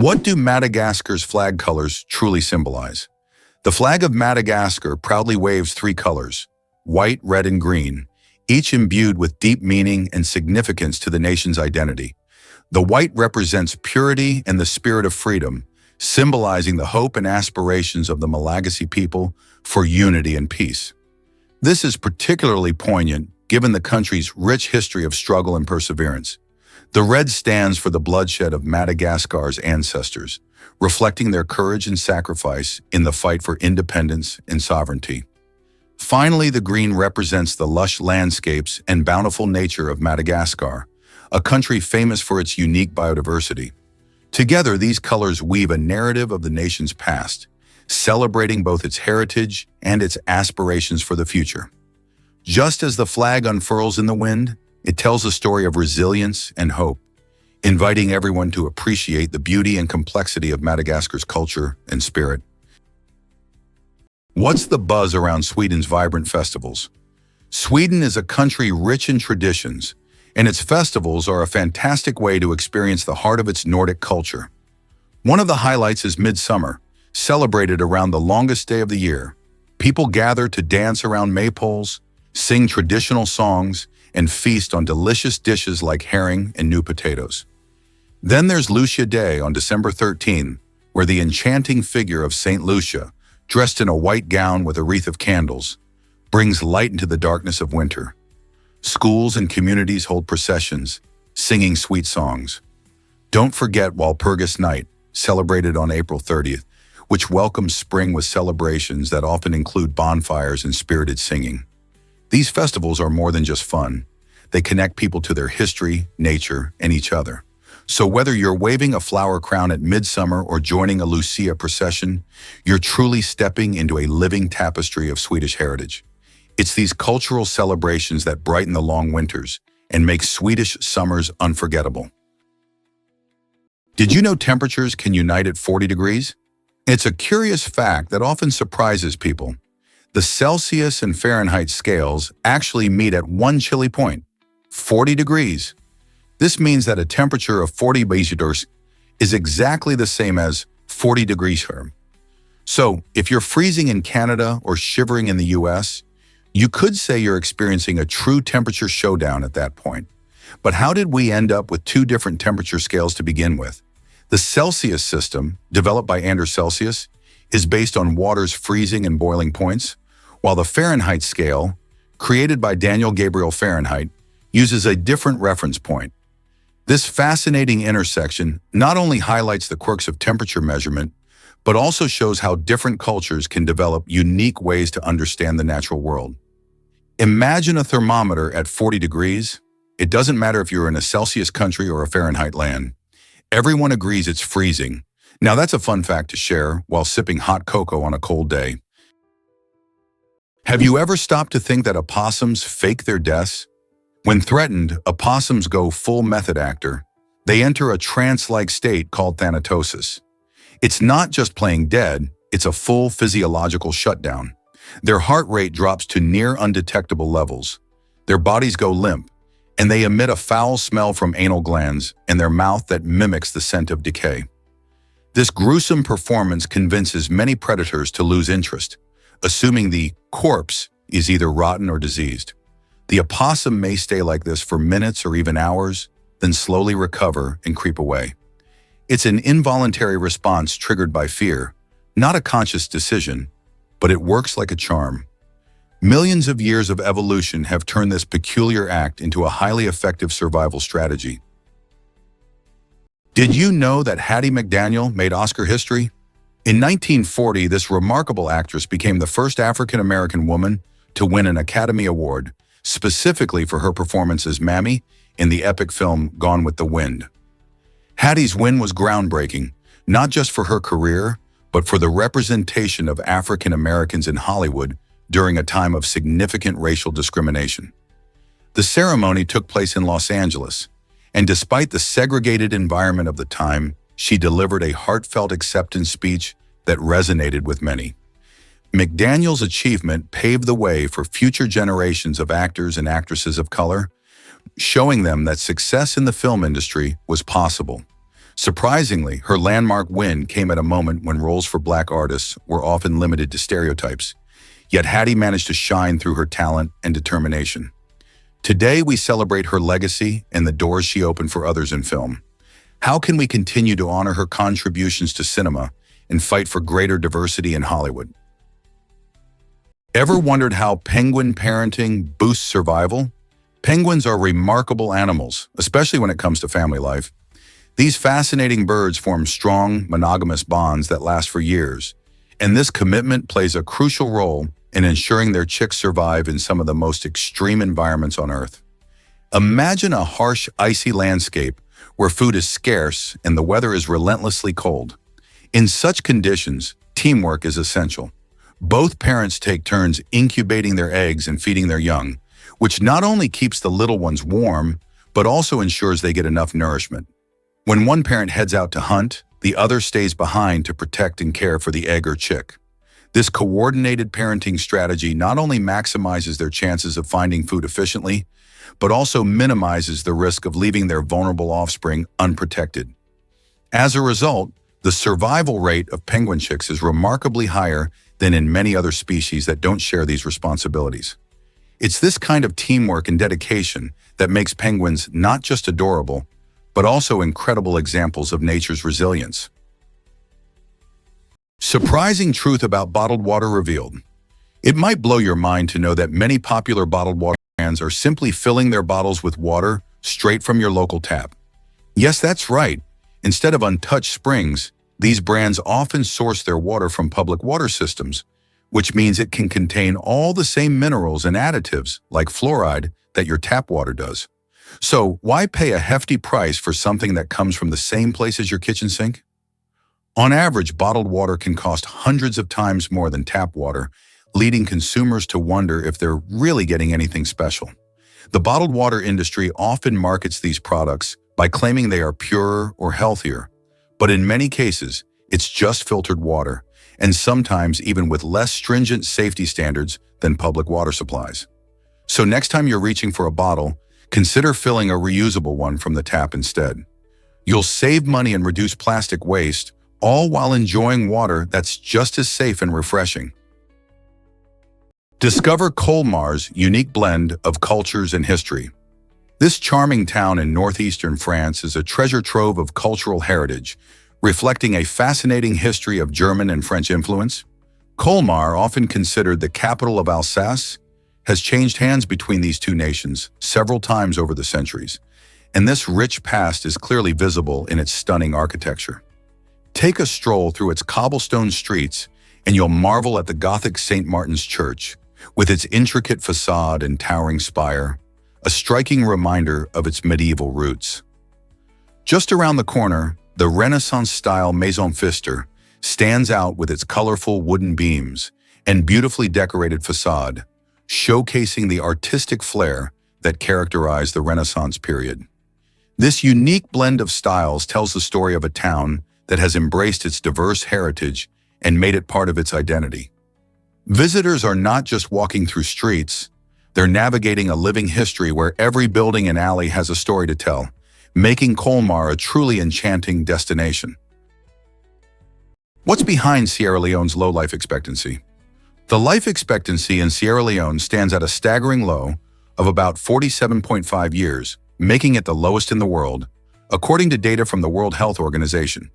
What do Madagascar's flag colors truly symbolize? The flag of Madagascar proudly waves three colors: white, red, and green, each imbued with deep meaning and significance to the nation's identity. The white represents purity and the spirit of freedom, symbolizing the hope and aspirations of the Malagasy people for unity and peace. This is particularly poignant given the country's rich history of struggle and perseverance. The red stands for the bloodshed of Madagascar's ancestors, reflecting their courage and sacrifice in the fight for independence and sovereignty. Finally, the green represents the lush landscapes and bountiful nature of Madagascar, a country famous for its unique biodiversity. Together, these colors weave a narrative of the nation's past, celebrating both its heritage and its aspirations for the future. Just as the flag unfurls in the wind, it tells a story of resilience and hope, inviting everyone to appreciate the beauty and complexity of Madagascar's culture and spirit. What's the buzz around Sweden's vibrant festivals? Sweden is a country rich in traditions, and its festivals are a fantastic way to experience the heart of its Nordic culture. One of the highlights is Midsummer, celebrated around the longest day of the year. People gather to dance around maypoles, sing traditional songs, and feast on delicious dishes like herring and new potatoes. Then there's Lucia Day on December 13, where the enchanting figure of Saint Lucia, dressed in a white gown with a wreath of candles, brings light into the darkness of winter. Schools and communities hold processions, singing sweet songs. Don't forget Walpurgis Night, celebrated on April 30th, which welcomes spring with celebrations that often include bonfires and spirited singing. These festivals are more than just fun. They connect people to their history, nature, and each other. So whether you're waving a flower crown at midsummer or joining a Lucia procession, you're truly stepping into a living tapestry of Swedish heritage. It's these cultural celebrations that brighten the long winters and make Swedish summers unforgettable. Did you know temperatures can unite at 40 degrees? It's a curious fact that often surprises people. The Celsius and Fahrenheit scales actually meet at one chilly point, 40 degrees. This means that a temperature of 40 degrees is exactly the same as 40 degrees Fahrenheit. So, if you're freezing in Canada or shivering in the US, you could say you're experiencing a true temperature showdown at that point. But how did we end up with two different temperature scales to begin with? The Celsius system, developed by Anders Celsius, is based on water's freezing and boiling points, while the Fahrenheit scale, created by Daniel Gabriel Fahrenheit, uses a different reference point. This fascinating intersection not only highlights the quirks of temperature measurement, but also shows how different cultures can develop unique ways to understand the natural world. Imagine a thermometer at 40 degrees. It doesn't matter if you're in a Celsius country or a Fahrenheit land. Everyone agrees it's freezing. Now that's a fun fact to share while sipping hot cocoa on a cold day. Have you ever stopped to think that opossums fake their deaths? When threatened, opossums go full method actor. They enter a trance-like state called thanatosis. It's not just playing dead, it's a full physiological shutdown. Their heart rate drops to near undetectable levels. Their bodies go limp, and they emit a foul smell from anal glands and their mouth that mimics the scent of decay. This gruesome performance convinces many predators to lose interest, assuming the corpse is either rotten or diseased. The opossum may stay like this for minutes or even hours, then slowly recover and creep away. It's an involuntary response triggered by fear, not a conscious decision, but it works like a charm. Millions of years of evolution have turned this peculiar act into a highly effective survival strategy. Did you know that Hattie McDaniel made Oscar history? In 1940, this remarkable actress became the first African-American woman to win an Academy Award, specifically for her performance as Mammy in the epic film Gone with the Wind. Hattie's win was groundbreaking, not just for her career, but for the representation of African Americans in Hollywood during a time of significant racial discrimination. The ceremony took place in Los Angeles, and despite the segregated environment of the time, she delivered a heartfelt acceptance speech that resonated with many. McDaniel's achievement paved the way for future generations of actors and actresses of color, showing them that success in the film industry was possible. Surprisingly, her landmark win came at a moment when roles for black artists were often limited to stereotypes. Yet Hattie managed to shine through her talent and determination. Today, we celebrate her legacy and the doors she opened for others in film. How can we continue to honor her contributions to cinema and fight for greater diversity in Hollywood? Ever wondered how penguin parenting boosts survival? Penguins are remarkable animals, especially when it comes to family life. These fascinating birds form strong, monogamous bonds that last for years, and this commitment plays a crucial role in ensuring their chicks survive in some of the most extreme environments on Earth. Imagine a harsh, icy landscape where food is scarce and the weather is relentlessly cold. In such conditions, teamwork is essential. Both parents take turns incubating their eggs and feeding their young, which not only keeps the little ones warm, but also ensures they get enough nourishment. When one parent heads out to hunt, the other stays behind to protect and care for the egg or chick. This coordinated parenting strategy not only maximizes their chances of finding food efficiently, but also minimizes the risk of leaving their vulnerable offspring unprotected. As a result, the survival rate of penguin chicks is remarkably higher than in many other species that don't share these responsibilities. It's this kind of teamwork and dedication that makes penguins not just adorable, but also incredible examples of nature's resilience. Surprising truth about bottled water revealed. It might blow your mind to know that many popular bottled water brands are simply filling their bottles with water straight from your local tap. Yes, that's right. Instead of untouched springs, these brands often source their water from public water systems, which means it can contain all the same minerals and additives, like fluoride, that your tap water does. So why pay a hefty price for something that comes from the same place as your kitchen sink? On average, bottled water can cost hundreds of times more than tap water, leading consumers to wonder if they're really getting anything special. The bottled water industry often markets these products by claiming they are purer or healthier, but in many cases, it's just filtered water, and sometimes even with less stringent safety standards than public water supplies. So next time you're reaching for a bottle, consider filling a reusable one from the tap instead. You'll save money and reduce plastic waste, all while enjoying water that's just as safe and refreshing. Discover Colmar's unique blend of cultures and history. This charming town in northeastern France is a treasure trove of cultural heritage, reflecting a fascinating history of German and French influence. Colmar, often considered the capital of Alsace, has changed hands between these two nations several times over the centuries, and this rich past is clearly visible in its stunning architecture. Take a stroll through its cobblestone streets, and you'll marvel at the Gothic St. Martin's Church, with its intricate facade and towering spire, a striking reminder of its medieval roots. Just around the corner, the Renaissance-style Maison Pfister stands out with its colorful wooden beams and beautifully decorated facade, showcasing the artistic flair that characterized the Renaissance period. This unique blend of styles tells the story of a town that has embraced its diverse heritage and made it part of its identity. Visitors are not just walking through streets, they're navigating a living history where every building and alley has a story to tell, making Colmar a truly enchanting destination. What's behind Sierra Leone's low life expectancy? The life expectancy in Sierra Leone stands at a staggering low of about 47.5 years, making it the lowest in the world, according to data from the World Health Organization.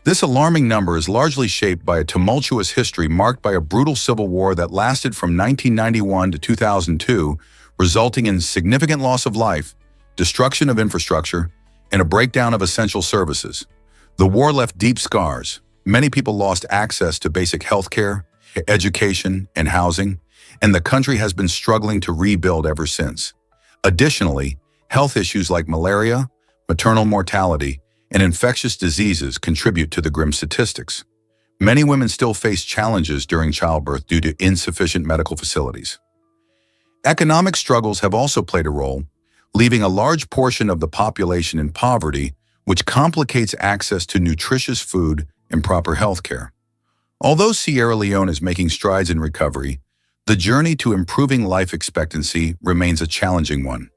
This alarming number is largely shaped by a tumultuous history marked by a brutal civil war that lasted from 1991 to 2002, resulting in significant loss of life, destruction of infrastructure, and a breakdown of essential services. The war left deep scars. Many people lost access to basic health care, education, and housing, and the country has been struggling to rebuild ever since. Additionally, health issues like malaria, maternal mortality, and infectious diseases contribute to the grim statistics. Many women still face challenges during childbirth due to insufficient medical facilities. Economic struggles have also played a role, leaving a large portion of the population in poverty, which complicates access to nutritious food and proper health care. Although Sierra Leone is making strides in recovery, the journey to improving life expectancy remains a challenging one,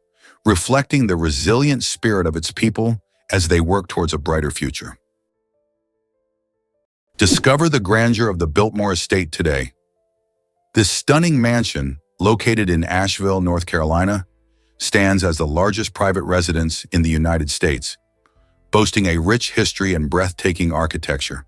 reflecting the resilient spirit of its people as they work towards a brighter future. Discover the grandeur of the Biltmore Estate today. This stunning mansion, located in Asheville, North Carolina, stands as the largest private residence in the United States, boasting a rich history and breathtaking architecture.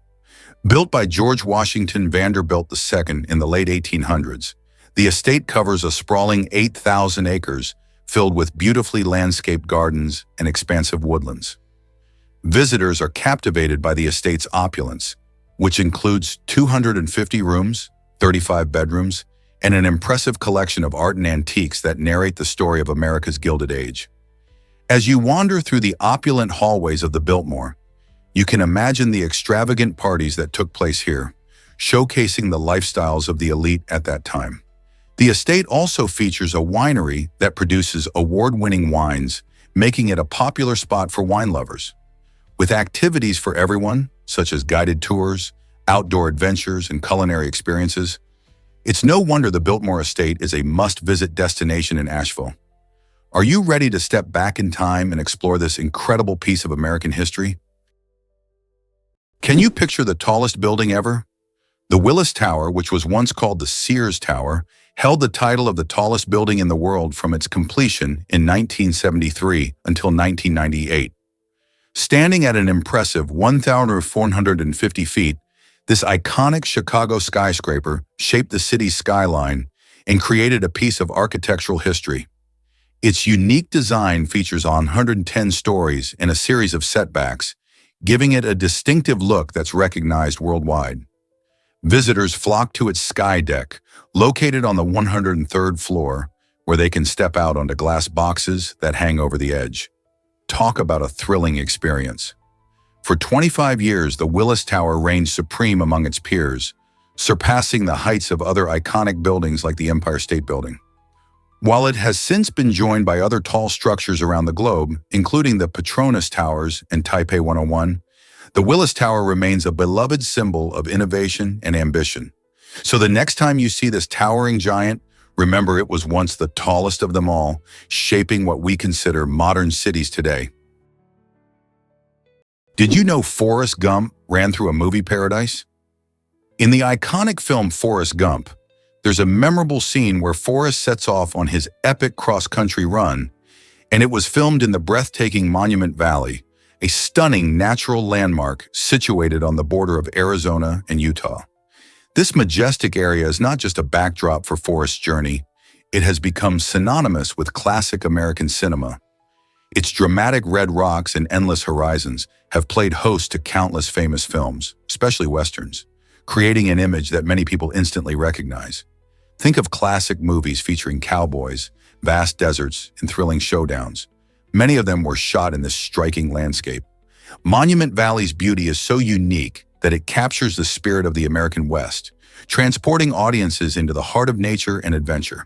Built by George Washington Vanderbilt II in the late 1800s, the estate covers a sprawling 8,000 acres filled with beautifully landscaped gardens and expansive woodlands. Visitors are captivated by the estate's opulence, which includes 250 rooms, 35 bedrooms, and an impressive collection of art and antiques that narrate the story of America's Gilded Age. As you wander through the opulent hallways of the Biltmore, you can imagine the extravagant parties that took place here, showcasing the lifestyles of the elite at that time. The estate also features a winery that produces award-winning wines, making it a popular spot for wine lovers. With activities for everyone, such as guided tours, outdoor adventures, and culinary experiences, it's no wonder the Biltmore Estate is a must-visit destination in Asheville. Are you ready to step back in time and explore this incredible piece of American history? Can you picture the tallest building ever? The Willis Tower, which was once called the Sears Tower, held the title of the tallest building in the world from its completion in 1973 until 1998. Standing at an impressive 1,450 feet, this iconic Chicago skyscraper shaped the city's skyline and created a piece of architectural history. Its unique design features 110 stories and a series of setbacks, giving it a distinctive look that's recognized worldwide. Visitors flock to its sky deck, located on the 103rd floor, where they can step out onto glass boxes that hang over the edge. Talk about a thrilling experience. For 25 years, the Willis Tower reigned supreme among its peers, surpassing the heights of other iconic buildings like the Empire State Building. While it has since been joined by other tall structures around the globe, including the Petronas Towers and Taipei 101, the Willis Tower remains a beloved symbol of innovation and ambition. So the next time you see this towering giant, remember it was once the tallest of them all, shaping what we consider modern cities today. Did you know Forrest Gump ran through a movie paradise? In the iconic film Forrest Gump, there's a memorable scene where Forrest sets off on his epic cross-country run, and it was filmed in the breathtaking Monument Valley, a stunning natural landmark situated on the border of Arizona and Utah. This majestic area is not just a backdrop for Forrest's journey, it has become synonymous with classic American cinema. Its dramatic red rocks and endless horizons have played host to countless famous films, especially westerns, creating an image that many people instantly recognize. Think of classic movies featuring cowboys, vast deserts, and thrilling showdowns. Many of them were shot in this striking landscape. Monument Valley's beauty is so unique that it captures the spirit of the American West, transporting audiences into the heart of nature and adventure.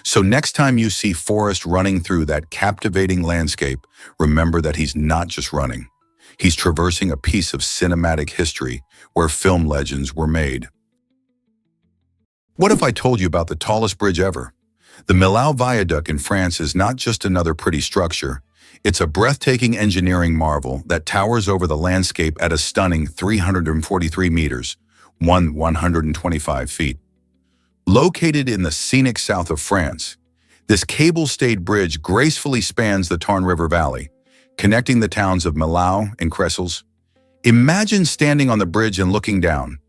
So next time you see Forrest running through that captivating landscape, remember that he's not just running. He's traversing a piece of cinematic history where film legends were made. What if I told you about the tallest bridge ever? The Millau Viaduct in France is not just another pretty structure. It's a breathtaking engineering marvel that towers over the landscape at a stunning 343 meters, 125 feet. Located in the scenic south of France, this cable-stayed bridge gracefully spans the Tarn River Valley, connecting the towns of Millau and Cressels. Imagine standing on the bridge and looking down.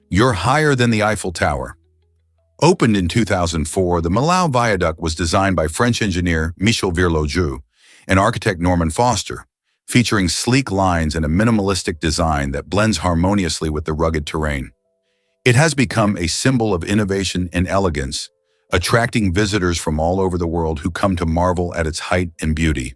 You're higher than the Eiffel Tower. Opened in 2004, the Millau Viaduct was designed by French engineer Michel Virloju and architect Norman Foster, featuring sleek lines and a minimalistic design that blends harmoniously with the rugged terrain. It has become a symbol of innovation and elegance, attracting visitors from all over the world who come to marvel at its height and beauty.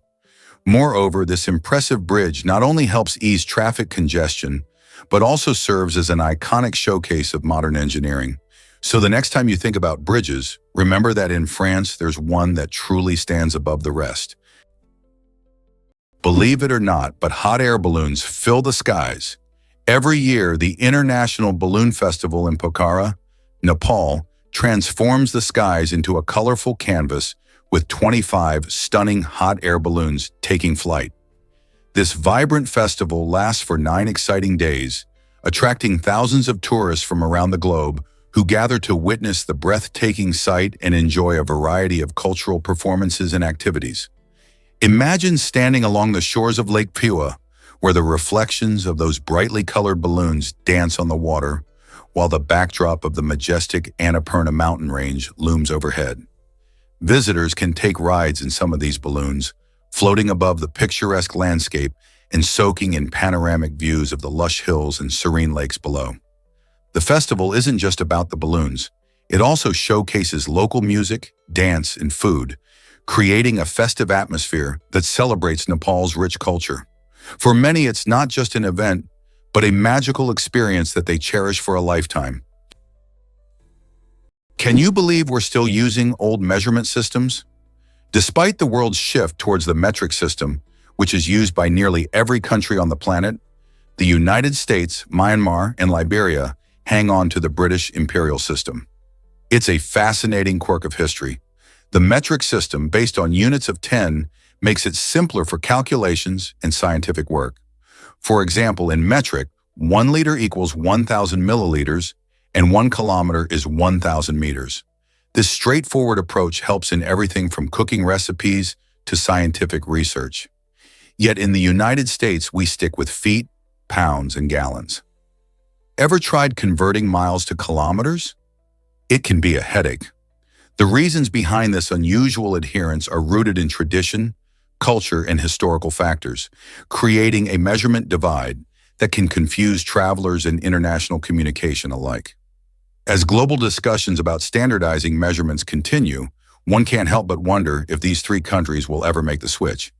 Moreover, this impressive bridge not only helps ease traffic congestion, but also serves as an iconic showcase of modern engineering. So the next time you think about bridges, remember that in France, there's one that truly stands above the rest. Believe it or not, but hot air balloons fill the skies. Every year, the International Balloon Festival in Pokhara, Nepal, transforms the skies into a colorful canvas with 25 stunning hot air balloons taking flight. This vibrant festival lasts for 9 exciting days, attracting thousands of tourists from around the globe who gather to witness the breathtaking sight and enjoy a variety of cultural performances and activities. Imagine standing along the shores of Lake Pua, where the reflections of those brightly colored balloons dance on the water, while the backdrop of the majestic Annapurna mountain range looms overhead. Visitors can take rides in some of these balloons, floating above the picturesque landscape and soaking in panoramic views of the lush hills and serene lakes below. The festival isn't just about the balloons. It also showcases local music, dance, and food, creating a festive atmosphere that celebrates Nepal's rich culture. For many, it's not just an event, but a magical experience that they cherish for a lifetime. Can you believe we're still using old measurement systems? Despite the world's shift towards the metric system, which is used by nearly every country on the planet, the United States, Myanmar, and Liberia hang on to the British imperial system. It's a fascinating quirk of history. The metric system, based on units of 10, makes it simpler for calculations and scientific work. For example, in metric, 1 liter equals 1,000 milliliters, and 1 kilometer is 1,000 meters. This straightforward approach helps in everything from cooking recipes to scientific research. Yet in the United States, we stick with feet, pounds, and gallons. Ever tried converting miles to kilometers? It can be a headache. The reasons behind this unusual adherence are rooted in tradition, culture, and historical factors, creating a measurement divide that can confuse travelers and international communication alike. As global discussions about standardizing measurements continue, one can't help but wonder if these 3 countries will ever make the switch.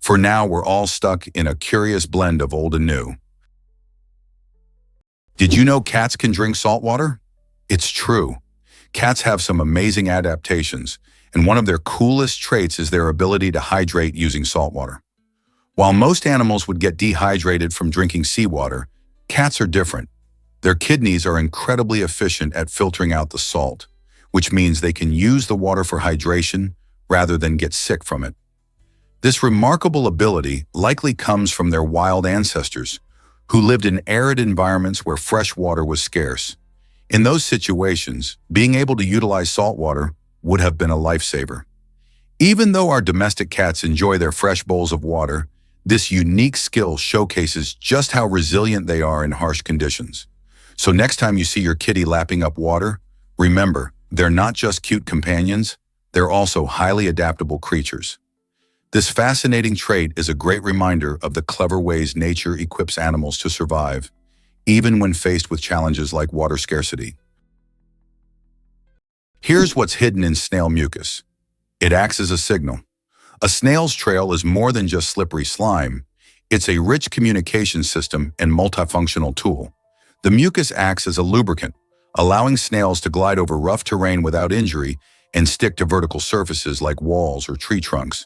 For now, we're all stuck in a curious blend of old and new. Did you know cats can drink salt water? It's true. Cats have some amazing adaptations, and one of their coolest traits is their ability to hydrate using salt water. While most animals would get dehydrated from drinking seawater, cats are different. Their kidneys are incredibly efficient at filtering out the salt, which means they can use the water for hydration rather than get sick from it. This remarkable ability likely comes from their wild ancestors, who lived in arid environments where fresh water was scarce. In those situations, being able to utilize salt water would have been a lifesaver. Even though our domestic cats enjoy their fresh bowls of water, this unique skill showcases just how resilient they are in harsh conditions. So next time you see your kitty lapping up water, remember, they're not just cute companions, they're also highly adaptable creatures. This fascinating trait is a great reminder of the clever ways nature equips animals to survive, even when faced with challenges like water scarcity. Here's what's hidden in snail mucus. It acts as a signal. A snail's trail is more than just slippery slime. It's a rich communication system and multifunctional tool. The mucus acts as a lubricant, allowing snails to glide over rough terrain without injury and stick to vertical surfaces like walls or tree trunks.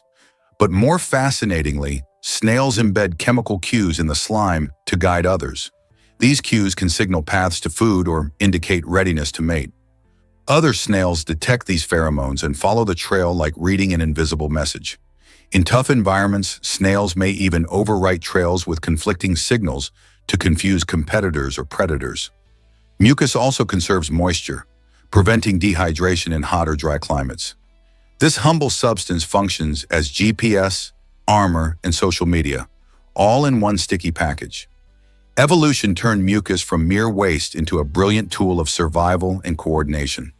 But more fascinatingly, snails embed chemical cues in the slime to guide others. These cues can signal paths to food or indicate readiness to mate. Other snails detect these pheromones and follow the trail like reading an invisible message. In tough environments, snails may even overwrite trails with conflicting signals to confuse competitors or predators. Mucus also conserves moisture, preventing dehydration in hot or dry climates. This humble substance functions as GPS, armor, and social media, all in one sticky package. Evolution turned mucus from mere waste into a brilliant tool of survival and coordination.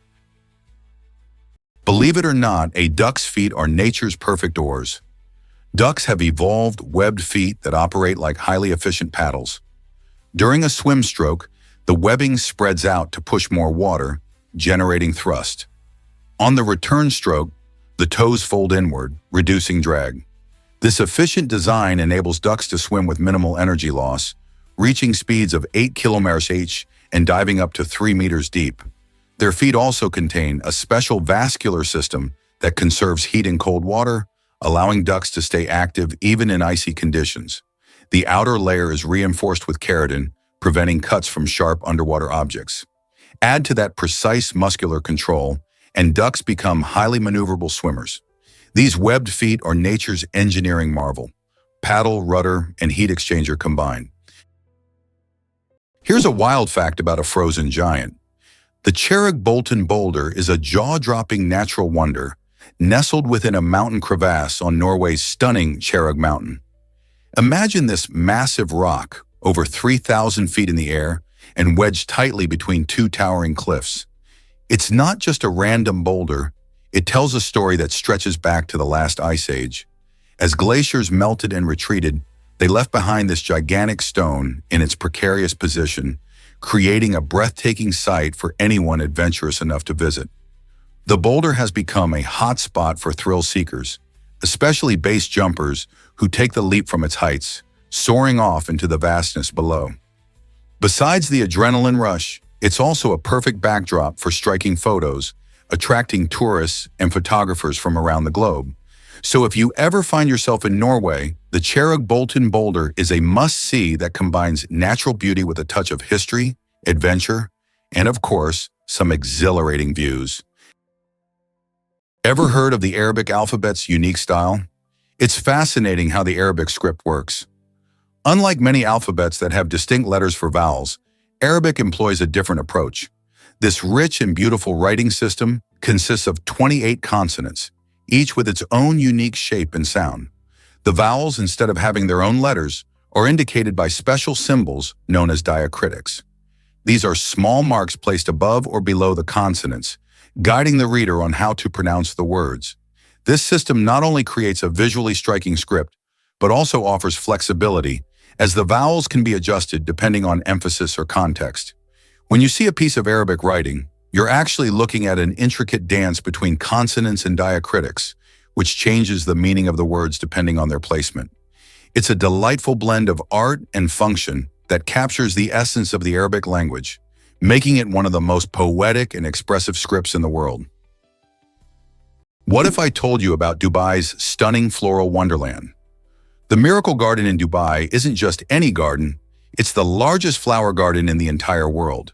Believe it or not, a duck's feet are nature's perfect oars. Ducks have evolved webbed feet that operate like highly efficient paddles. During a swim stroke, the webbing spreads out to push more water, generating thrust. On the return stroke, the toes fold inward, reducing drag. This efficient design enables ducks to swim with minimal energy loss, reaching speeds of 8 km/h and diving up to 3 meters deep. Their feet also contain a special vascular system that conserves heat in cold water, allowing ducks to stay active even in icy conditions. The outer layer is reinforced with keratin, preventing cuts from sharp underwater objects. Add to that precise muscular control, and ducks become highly maneuverable swimmers. These webbed feet are nature's engineering marvel, paddle, rudder, and heat exchanger combined. Here's a wild fact about a frozen giant. The Kjeragbolten boulder is a jaw-dropping natural wonder, nestled within a mountain crevasse on Norway's stunning Kjerag Mountain. Imagine this massive rock, over 3,000 feet in the air, and wedged tightly between two towering cliffs. It's not just a random boulder, it tells a story that stretches back to the last ice age. As glaciers melted and retreated, they left behind this gigantic stone in its precarious position, creating a breathtaking sight for anyone adventurous enough to visit. The boulder has become a hot spot for thrill seekers, especially base jumpers who take the leap from its heights, soaring off into the vastness below. Besides the adrenaline rush, it's also a perfect backdrop for striking photos, attracting tourists and photographers from around the globe. So if you ever find yourself in Norway, the Kjeragbolten boulder is a must-see that combines natural beauty with a touch of history, adventure, and of course, some exhilarating views. Ever heard of the Arabic alphabet's unique style? It's fascinating how the Arabic script works. Unlike many alphabets that have distinct letters for vowels, Arabic employs a different approach. This rich and beautiful writing system consists of 28 consonants, each with its own unique shape and sound. The vowels, instead of having their own letters, are indicated by special symbols known as diacritics. These are small marks placed above or below the consonants, guiding the reader on how to pronounce the words. This system not only creates a visually striking script, but also offers flexibility, as the vowels can be adjusted depending on emphasis or context. When you see a piece of Arabic writing, you're actually looking at an intricate dance between consonants and diacritics, which changes the meaning of the words depending on their placement. It's a delightful blend of art and function that captures the essence of the Arabic language, making it one of the most poetic and expressive scripts in the world. What if I told you about Dubai's stunning floral wonderland? The Miracle Garden in Dubai isn't just any garden, it's the largest flower garden in the entire world.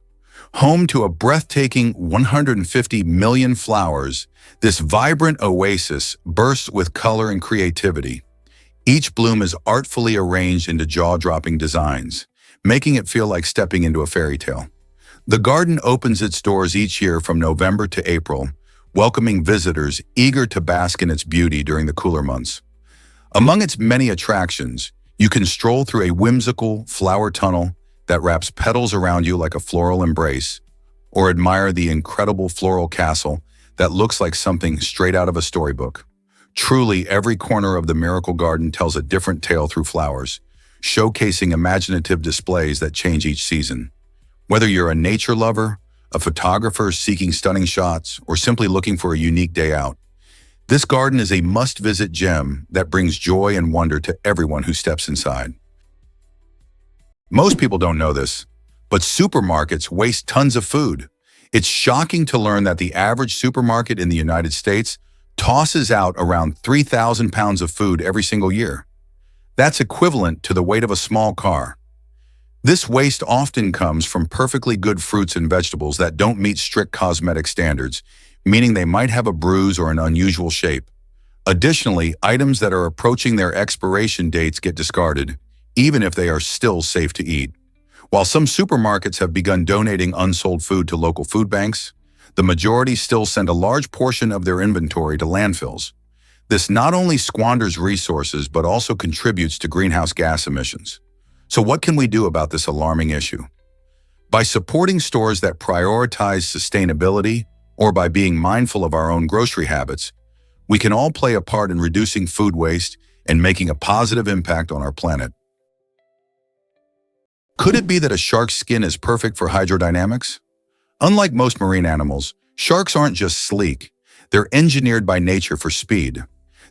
Home to a breathtaking 150 million flowers, this vibrant oasis bursts with color and creativity. Each bloom is artfully arranged into jaw-dropping designs, making it feel like stepping into a fairy tale. The garden opens its doors each year from November to April, welcoming visitors eager to bask in its beauty during the cooler months. Among its many attractions, you can stroll through a whimsical flower tunnel that wraps petals around you like a floral embrace, or admire the incredible floral castle that looks like something straight out of a storybook. Truly, every corner of the Miracle Garden tells a different tale through flowers, showcasing imaginative displays that change each season. Whether you're a nature lover, a photographer seeking stunning shots, or simply looking for a unique day out, this garden is a must-visit gem that brings joy and wonder to everyone who steps inside. Most people don't know this, but supermarkets waste tons of food. It's shocking to learn that the average supermarket in the United States tosses out around 3,000 pounds of food every single year. That's equivalent to the weight of a small car. This waste often comes from perfectly good fruits and vegetables that don't meet strict cosmetic standards, meaning they might have a bruise or an unusual shape. Additionally, items that are approaching their expiration dates get discarded, even if they are still safe to eat. While some supermarkets have begun donating unsold food to local food banks, the majority still send a large portion of their inventory to landfills. This not only squanders resources, but also contributes to greenhouse gas emissions. So what can we do about this alarming issue? By supporting stores that prioritize sustainability, or by being mindful of our own grocery habits, we can all play a part in reducing food waste and making a positive impact on our planet. Could it be that a shark's skin is perfect for hydrodynamics? Unlike most marine animals, sharks aren't just sleek. They're engineered by nature for speed.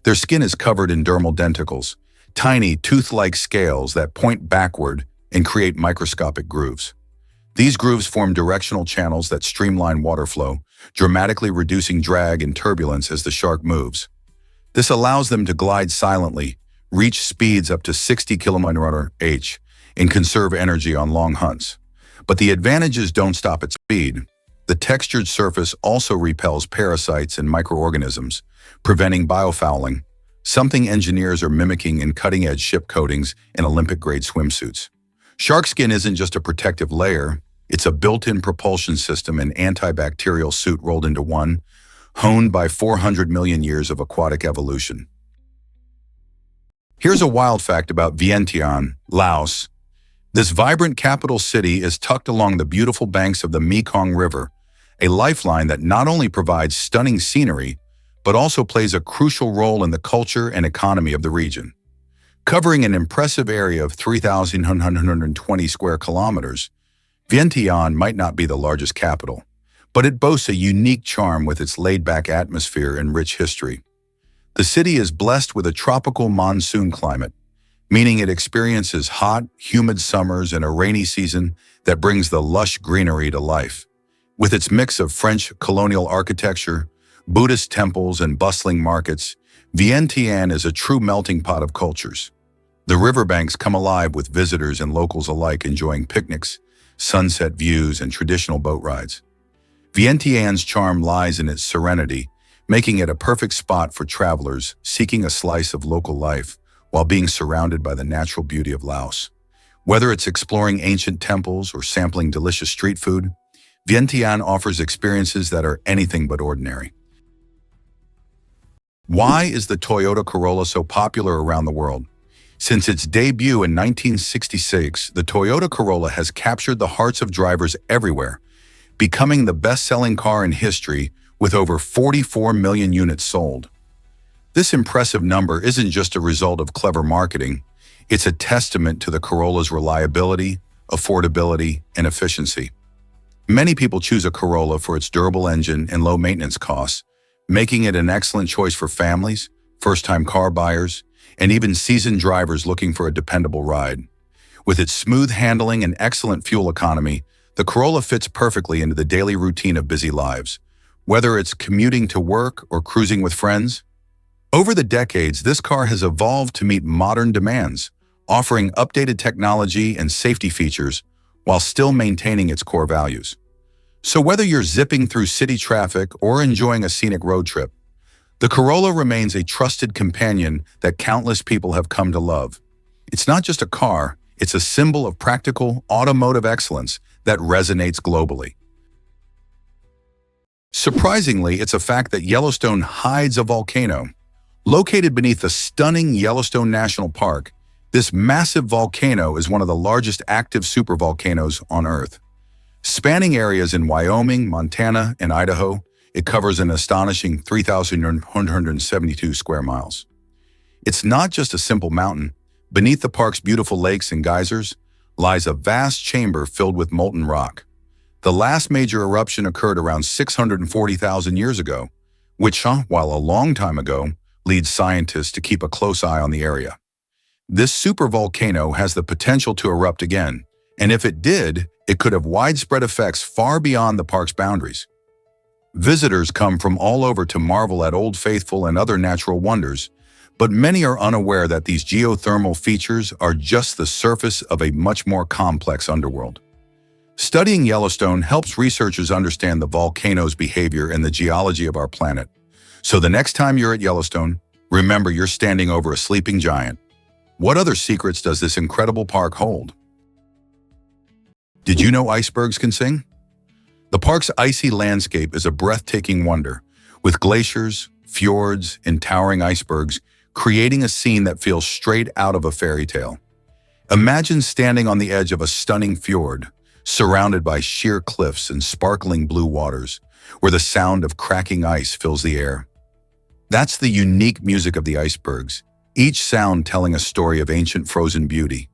Their skin is covered in dermal denticles, tiny tooth-like scales that point backward and create microscopic grooves. These grooves form directional channels that streamline water flow, dramatically reducing drag and turbulence as the shark moves. This allows them to glide silently, reach speeds up to 60 km/h, and conserve energy on long hunts. But the advantages don't stop at speed. The textured surface also repels parasites and microorganisms, preventing biofouling, something engineers are mimicking in cutting-edge ship coatings and Olympic-grade swimsuits. Shark skin isn't just a protective layer, it's a built-in propulsion system and antibacterial suit rolled into one, honed by 400 million years of aquatic evolution. Here's a wild fact about Vientiane, Laos. This vibrant capital city is tucked along the beautiful banks of the Mekong River, a lifeline that not only provides stunning scenery, but also plays a crucial role in the culture and economy of the region. Covering an impressive area of 3,120 square kilometers, Vientiane might not be the largest capital, but it boasts a unique charm with its laid-back atmosphere and rich history. The city is blessed with a tropical monsoon climate, meaning it experiences hot, humid summers and a rainy season that brings the lush greenery to life. With its mix of French colonial architecture, Buddhist temples, and bustling markets, Vientiane is a true melting pot of cultures. The riverbanks come alive with visitors and locals alike enjoying picnics, sunset views, and traditional boat rides. Vientiane's charm lies in its serenity, making it a perfect spot for travelers seeking a slice of local life while being surrounded by the natural beauty of Laos. Whether it's exploring ancient temples or sampling delicious street food, Vientiane offers experiences that are anything but ordinary. Why is the Toyota Corolla so popular around the world? Since its debut in 1966, the Toyota Corolla has captured the hearts of drivers everywhere, becoming the best-selling car in history with over 44 million units sold. This impressive number isn't just a result of clever marketing, it's a testament to the Corolla's reliability, affordability, and efficiency. Many people choose a Corolla for its durable engine and low maintenance costs, making it an excellent choice for families, first-time car buyers, and even seasoned drivers looking for a dependable ride. With its smooth handling and excellent fuel economy, the Corolla fits perfectly into the daily routine of busy lives. Whether it's commuting to work or cruising with friends, over the decades, this car has evolved to meet modern demands, offering updated technology and safety features while still maintaining its core values. So whether you're zipping through city traffic or enjoying a scenic road trip, the Corolla remains a trusted companion that countless people have come to love. It's not just a car, it's a symbol of practical automotive excellence that resonates globally. Surprisingly, it's a fact that Yellowstone hides a volcano. Located beneath the stunning Yellowstone National Park, this massive volcano is one of the largest active supervolcanoes on Earth. Spanning areas in Wyoming, Montana, and Idaho, it covers an astonishing 3,172 square miles. It's not just a simple mountain. Beneath the park's beautiful lakes and geysers lies a vast chamber filled with molten rock. The last major eruption occurred around 640,000 years ago, which, while a long time ago, leads scientists to keep a close eye on the area. This supervolcano has the potential to erupt again, and if it did, it could have widespread effects far beyond the park's boundaries. Visitors come from all over to marvel at Old Faithful and other natural wonders, but many are unaware that these geothermal features are just the surface of a much more complex underworld. Studying Yellowstone helps researchers understand the volcano's behavior and the geology of our planet. So the next time you're at Yellowstone, remember you're standing over a sleeping giant. What other secrets does this incredible park hold? Did you know icebergs can sing? The park's icy landscape is a breathtaking wonder, with glaciers, fjords, and towering icebergs creating a scene that feels straight out of a fairy tale. Imagine standing on the edge of a stunning fjord, surrounded by sheer cliffs and sparkling blue waters, where the sound of cracking ice fills the air. That's the unique music of the icebergs, each sound telling a story of ancient frozen beauty.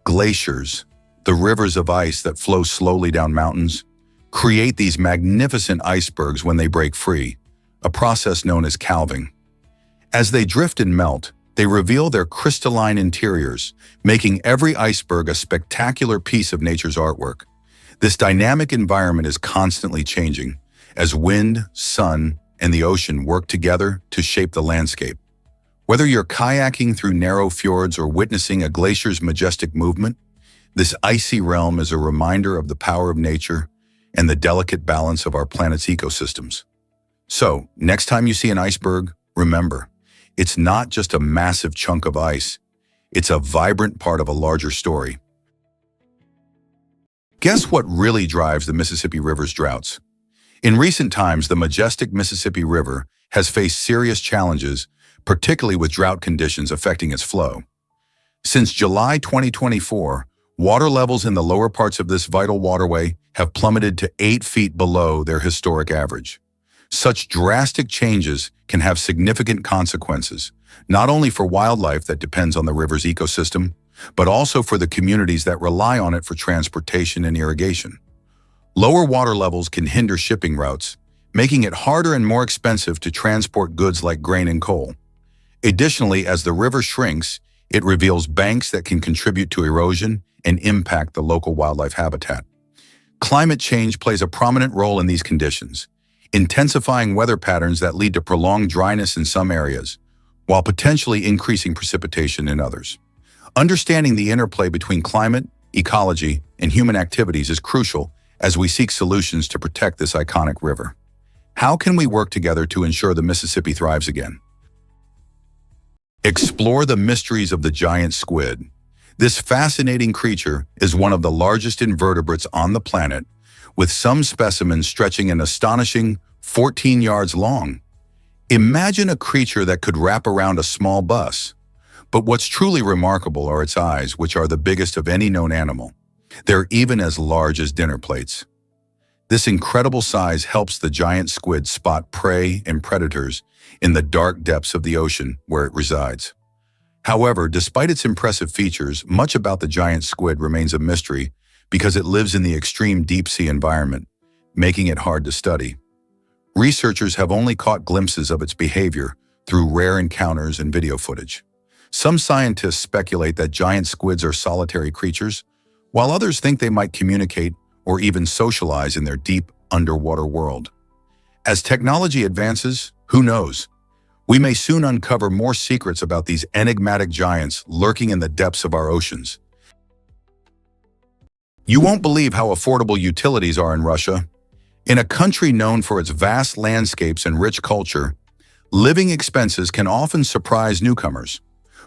Glaciers, the rivers of ice that flow slowly down mountains, create these magnificent icebergs when they break free, a process known as calving. As they drift and melt, they reveal their crystalline interiors, making every iceberg a spectacular piece of nature's artwork. This dynamic environment is constantly changing, as wind, sun, and the ocean work together to shape the landscape. Whether you're kayaking through narrow fjords or witnessing a glacier's majestic movement, this icy realm is a reminder of the power of nature and the delicate balance of our planet's ecosystems. So, next time you see an iceberg, remember, It's not just a massive chunk of ice. It's a vibrant part of a larger story. Guess what really drives the Mississippi River's droughts? In recent times, the majestic Mississippi River has faced serious challenges, particularly with drought conditions affecting its flow. Since July 2024, water levels in the lower parts of this vital waterway have plummeted to 8 feet below their historic average. Such drastic changes can have significant consequences, not only for wildlife that depends on the river's ecosystem, but also for the communities that rely on it for transportation and irrigation. Lower water levels can hinder shipping routes, making it harder and more expensive to transport goods like grain and coal. Additionally, as the river shrinks, it reveals banks that can contribute to erosion and impact the local wildlife habitat. Climate change plays a prominent role in these conditions, intensifying weather patterns that lead to prolonged dryness in some areas, while potentially increasing precipitation in others. Understanding the interplay between climate, ecology, and human activities is crucial as we seek solutions to protect this iconic river. How can we work together to ensure the Mississippi thrives again? Explore the mysteries of the giant squid. This fascinating creature is one of the largest invertebrates on the planet, with some specimens stretching an astonishing 14 yards long. Imagine a creature that could wrap around a small bus. But what's truly remarkable are its eyes, which are the biggest of any known animal. They're even as large as dinner plates. This incredible size helps the giant squid spot prey and predators in the dark depths of the ocean where it resides. However, despite its impressive features, much about the giant squid remains a mystery because it lives in the extreme deep-sea environment, making it hard to study. Researchers have only caught glimpses of its behavior through rare encounters and video footage. Some scientists speculate that giant squids are solitary creatures, while others think they might communicate or even socialize in their deep underwater world. As technology advances, who knows? We may soon uncover more secrets about these enigmatic giants lurking in the depths of our oceans. You won't believe how affordable utilities are in Russia. In a country known for its vast landscapes and rich culture, living expenses can often surprise newcomers.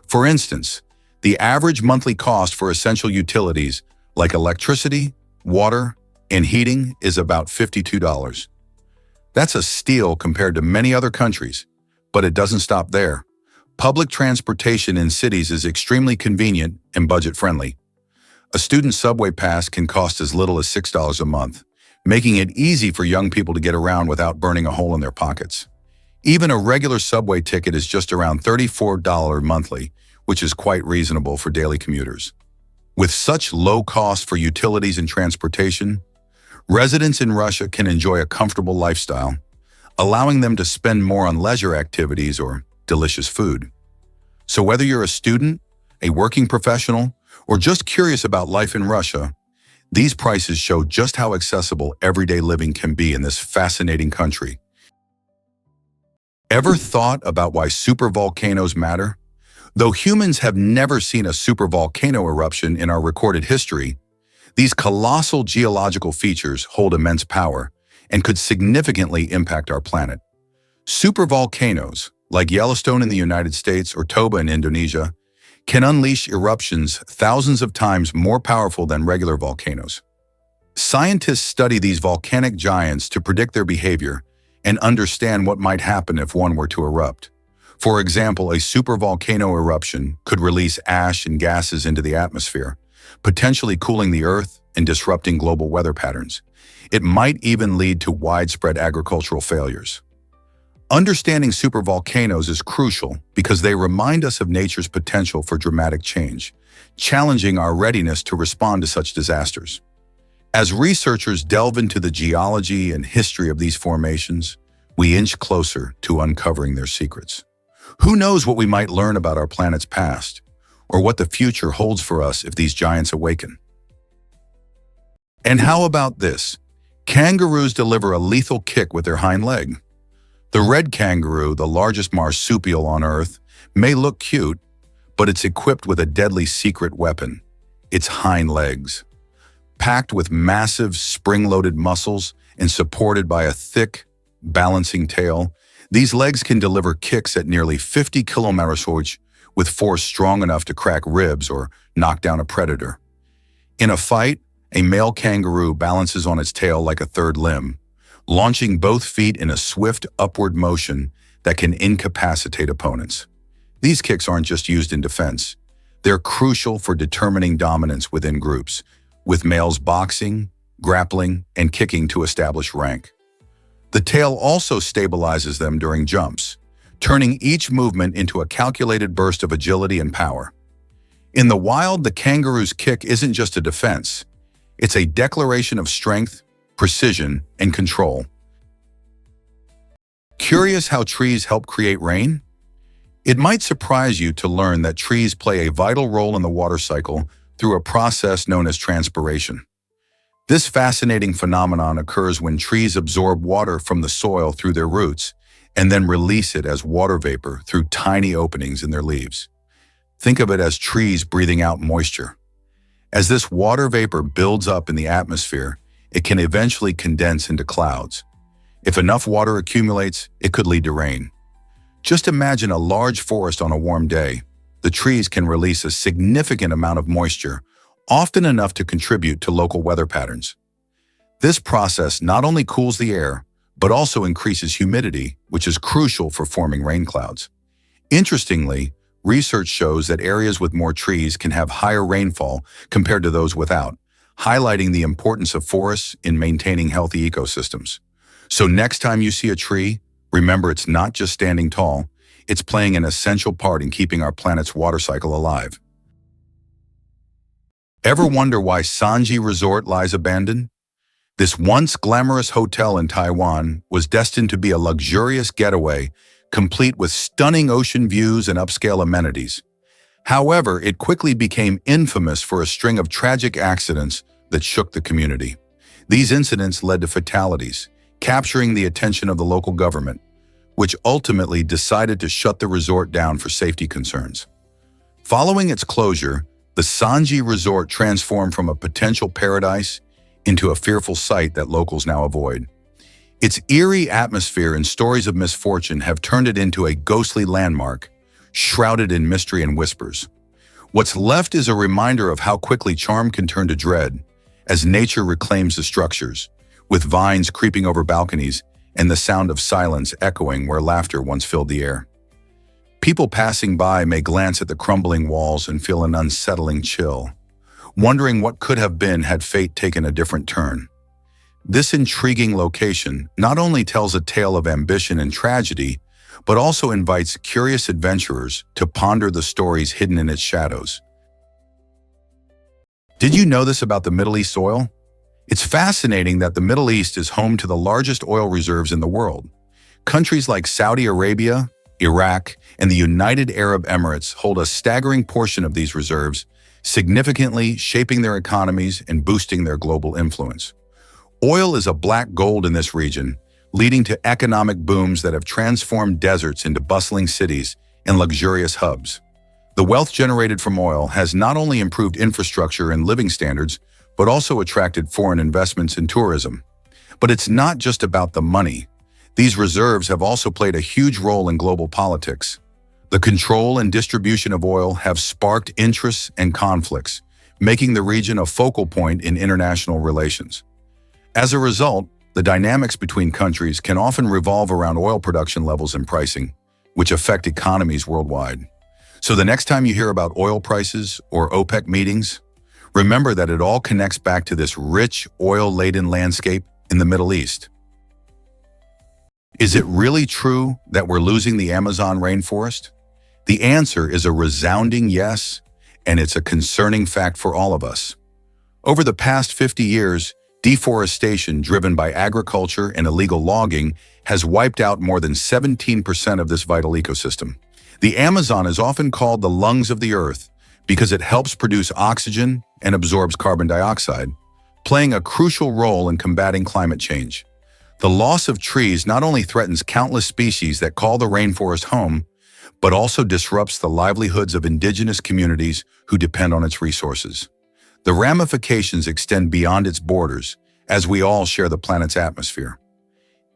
For instance, the average monthly cost for essential utilities like electricity, water, and heating is about $52. That's a steal compared to many other countries, but it doesn't stop there. Public transportation in cities is extremely convenient and budget-friendly. A student subway pass can cost as little as $6 a month, making it easy for young people to get around without burning a hole in their pockets. Even a regular subway ticket is just around $34 monthly, which is quite reasonable for daily commuters. With such low costs for utilities and transportation, residents in Russia can enjoy a comfortable lifestyle, allowing them to spend more on leisure activities or delicious food. So whether you're a student, a working professional, or just curious about life in Russia, these prices show just how accessible everyday living can be in this fascinating country. Ever thought about why supervolcanoes matter? Though humans have never seen a supervolcano eruption in our recorded history, these colossal geological features hold immense power and could significantly impact our planet. Supervolcanoes, like Yellowstone in the United States or Toba in Indonesia, can unleash eruptions thousands of times more powerful than regular volcanoes. Scientists study these volcanic giants to predict their behavior and understand what might happen if one were to erupt. For example, a supervolcano eruption could release ash and gases into the atmosphere, potentially cooling the Earth and disrupting global weather patterns. It might even lead to widespread agricultural failures. Understanding supervolcanoes is crucial because they remind us of nature's potential for dramatic change, challenging our readiness to respond to such disasters. As researchers delve into the geology and history of these formations, we inch closer to uncovering their secrets. Who knows what we might learn about our planet's past, or what the future holds for us if these giants awaken? And how about this? Kangaroos deliver a lethal kick with their hind leg. The red kangaroo, the largest marsupial on Earth, may look cute, but it's equipped with a deadly secret weapon: its hind legs. Packed with massive spring-loaded muscles and supported by a thick, balancing tail, These legs can deliver kicks at nearly 50 km/h with force strong enough to crack ribs or knock down a predator. In a fight, a male kangaroo balances on its tail like a third limb, launching both feet in a swift upward motion that can incapacitate opponents. These kicks aren't just used in defense. They're crucial for determining dominance within groups, with males boxing, grappling, and kicking to establish rank. The tail also stabilizes them during jumps, turning each movement into a calculated burst of agility and power. In the wild, the kangaroo's kick isn't just a defense. It's a declaration of strength, precision, and control. Curious how trees help create rain? It might surprise you to learn that trees play a vital role in the water cycle through a process known as transpiration. This fascinating phenomenon occurs when trees absorb water from the soil through their roots and then release it as water vapor through tiny openings in their leaves. Think of it as trees breathing out moisture. As this water vapor builds up in the atmosphere, it can eventually condense into clouds. If enough water accumulates, it could lead to rain. Just imagine a large forest on a warm day. The trees can release a significant amount of moisture, often enough to contribute to local weather patterns. This process not only cools the air, but also increases humidity, which is crucial for forming rain clouds. Interestingly, research shows that areas with more trees can have higher rainfall compared to those without, highlighting the importance of forests in maintaining healthy ecosystems. So next time you see a tree, remember it's not just standing tall, it's playing an essential part in keeping our planet's water cycle alive. Ever wonder why Sanji Resort lies abandoned? This once glamorous hotel in Taiwan was destined to be a luxurious getaway, complete with stunning ocean views and upscale amenities. However, it quickly became infamous for a string of tragic accidents that shook the community. These incidents led to fatalities, capturing the attention of the local government, which ultimately decided to shut the resort down for safety concerns. Following its closure, the Sanji Resort transformed from a potential paradise into a fearful sight that locals now avoid. Its eerie atmosphere and stories of misfortune have turned it into a ghostly landmark, shrouded in mystery and whispers. What's left is a reminder of how quickly charm can turn to dread, as nature reclaims the structures, with vines creeping over balconies and the sound of silence echoing where laughter once filled the air. People passing by may glance at the crumbling walls and feel an unsettling chill, wondering what could have been had fate taken a different turn. This intriguing location not only tells a tale of ambition and tragedy, but also invites curious adventurers to ponder the stories hidden in its shadows. Did you know this about the Middle East oil? It's fascinating that the Middle East is home to the largest oil reserves in the world. Countries like Saudi Arabia, Iraq, and the United Arab Emirates hold a staggering portion of these reserves, significantly shaping their economies and boosting their global influence. Oil is a black gold in this region, leading to economic booms that have transformed deserts into bustling cities and luxurious hubs. The wealth generated from oil has not only improved infrastructure and living standards, but also attracted foreign investments in tourism. But it's not just about the money. These reserves have also played a huge role in global politics. The control and distribution of oil have sparked interests and conflicts, making the region a focal point in international relations. As a result, the dynamics between countries can often revolve around oil production levels and pricing, which affect economies worldwide. So the next time you hear about oil prices or OPEC meetings, remember that it all connects back to this rich, oil-laden landscape in the Middle East. Is it really true that we're losing the Amazon rainforest? The answer is a resounding yes, and it's a concerning fact for all of us. Over the past 50 years, deforestation driven by agriculture and illegal logging has wiped out more than 17% of this vital ecosystem. The Amazon is often called the lungs of the earth because it helps produce oxygen and absorbs carbon dioxide, playing a crucial role in combating climate change. The loss of trees not only threatens countless species that call the rainforest home, but also disrupts the livelihoods of indigenous communities who depend on its resources. The ramifications extend beyond its borders, as we all share the planet's atmosphere.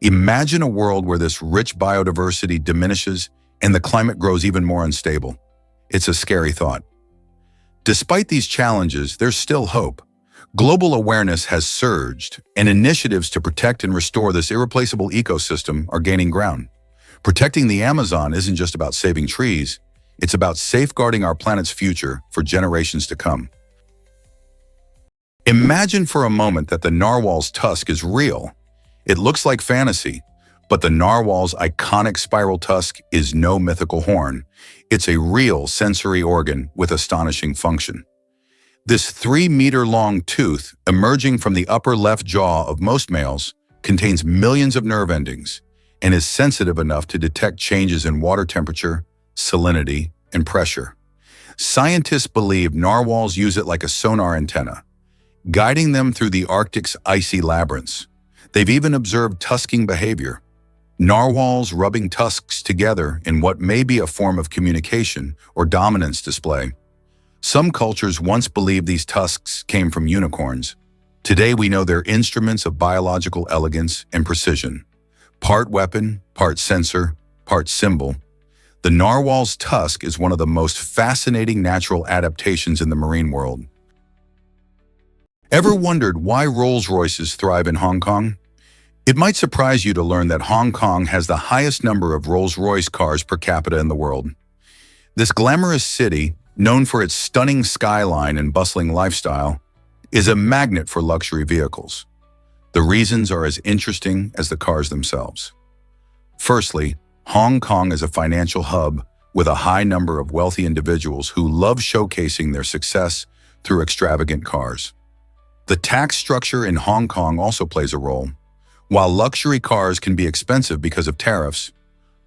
Imagine a world where this rich biodiversity diminishes and the climate grows even more unstable. It's a scary thought. Despite these challenges, there's still hope. Global awareness has surged, and initiatives to protect and restore this irreplaceable ecosystem are gaining ground. Protecting the Amazon isn't just about saving trees, it's about safeguarding our planet's future for generations to come. Imagine for a moment that the narwhal's tusk is real. It looks like fantasy, but the narwhal's iconic spiral tusk is no mythical horn. It's a real sensory organ with astonishing function. This 3-meter-long tooth, emerging from the upper left jaw of most males, contains millions of nerve endings and is sensitive enough to detect changes in water temperature, salinity, and pressure. Scientists believe narwhals use it like a sonar antenna, guiding them through the Arctic's icy labyrinths. They've even observed tusking behavior. Narwhals rubbing tusks together in what may be a form of communication or dominance display. Some cultures once believed these tusks came from unicorns. Today we know they're instruments of biological elegance and precision. Part weapon, part sensor, part symbol. The narwhal's tusk is one of the most fascinating natural adaptations in the marine world. Ever wondered why Rolls-Royces thrive in Hong Kong? It might surprise you to learn that Hong Kong has the highest number of Rolls-Royce cars per capita in the world. This glamorous city, known for its stunning skyline and bustling lifestyle, is a magnet for luxury vehicles. The reasons are as interesting as the cars themselves. Firstly, Hong Kong is a financial hub with a high number of wealthy individuals who love showcasing their success through extravagant cars. The tax structure in Hong Kong also plays a role. While luxury cars can be expensive because of tariffs,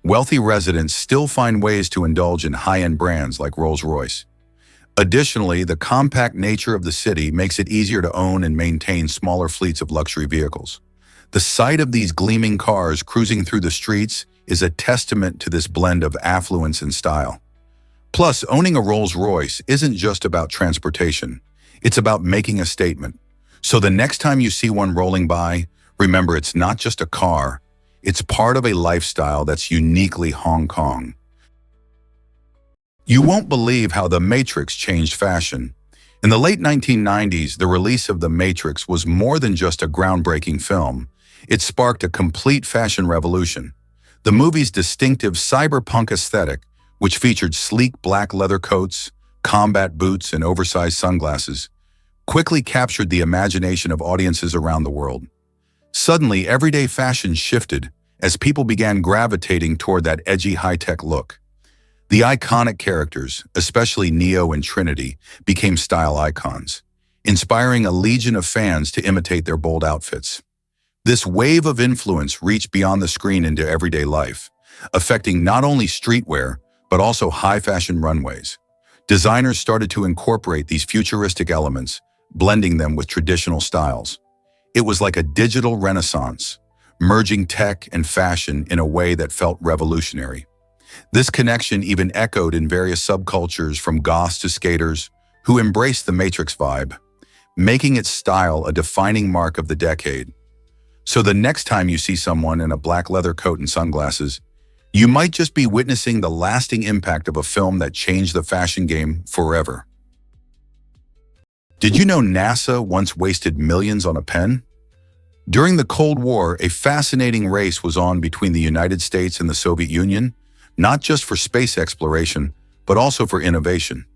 wealthy residents still find ways to indulge in high-end brands like Rolls-Royce. Additionally, the compact nature of the city makes it easier to own and maintain smaller fleets of luxury vehicles. The sight of these gleaming cars cruising through the streets is a testament to this blend of affluence and style. Plus, owning a Rolls-Royce isn't just about transportation. It's about making a statement. So the next time you see one rolling by, remember it's not just a car, it's part of a lifestyle that's uniquely Hong Kong. You won't believe how The Matrix changed fashion. In the late 1990s, the release of The Matrix was more than just a groundbreaking film. It sparked a complete fashion revolution. The movie's distinctive cyberpunk aesthetic, which featured sleek black leather coats, combat boots, and oversized sunglasses, quickly captured the imagination of audiences around the world. Suddenly, everyday fashion shifted as people began gravitating toward that edgy high-tech look. The iconic characters, especially Neo and Trinity, became style icons, inspiring a legion of fans to imitate their bold outfits. This wave of influence reached beyond the screen into everyday life, affecting not only streetwear, but also high-fashion runways. Designers started to incorporate these futuristic elements, blending them with traditional styles. It was like a digital renaissance, merging tech and fashion in a way that felt revolutionary. This connection even echoed in various subcultures from goths to skaters who embraced the Matrix vibe, making its style a defining mark of the decade. So the next time you see someone in a black leather coat and sunglasses, you might just be witnessing the lasting impact of a film that changed the fashion game forever. Did you know NASA once wasted millions on a pen? During the Cold War, a fascinating race was on between the United States and the Soviet Union, not just for space exploration, but also for innovation.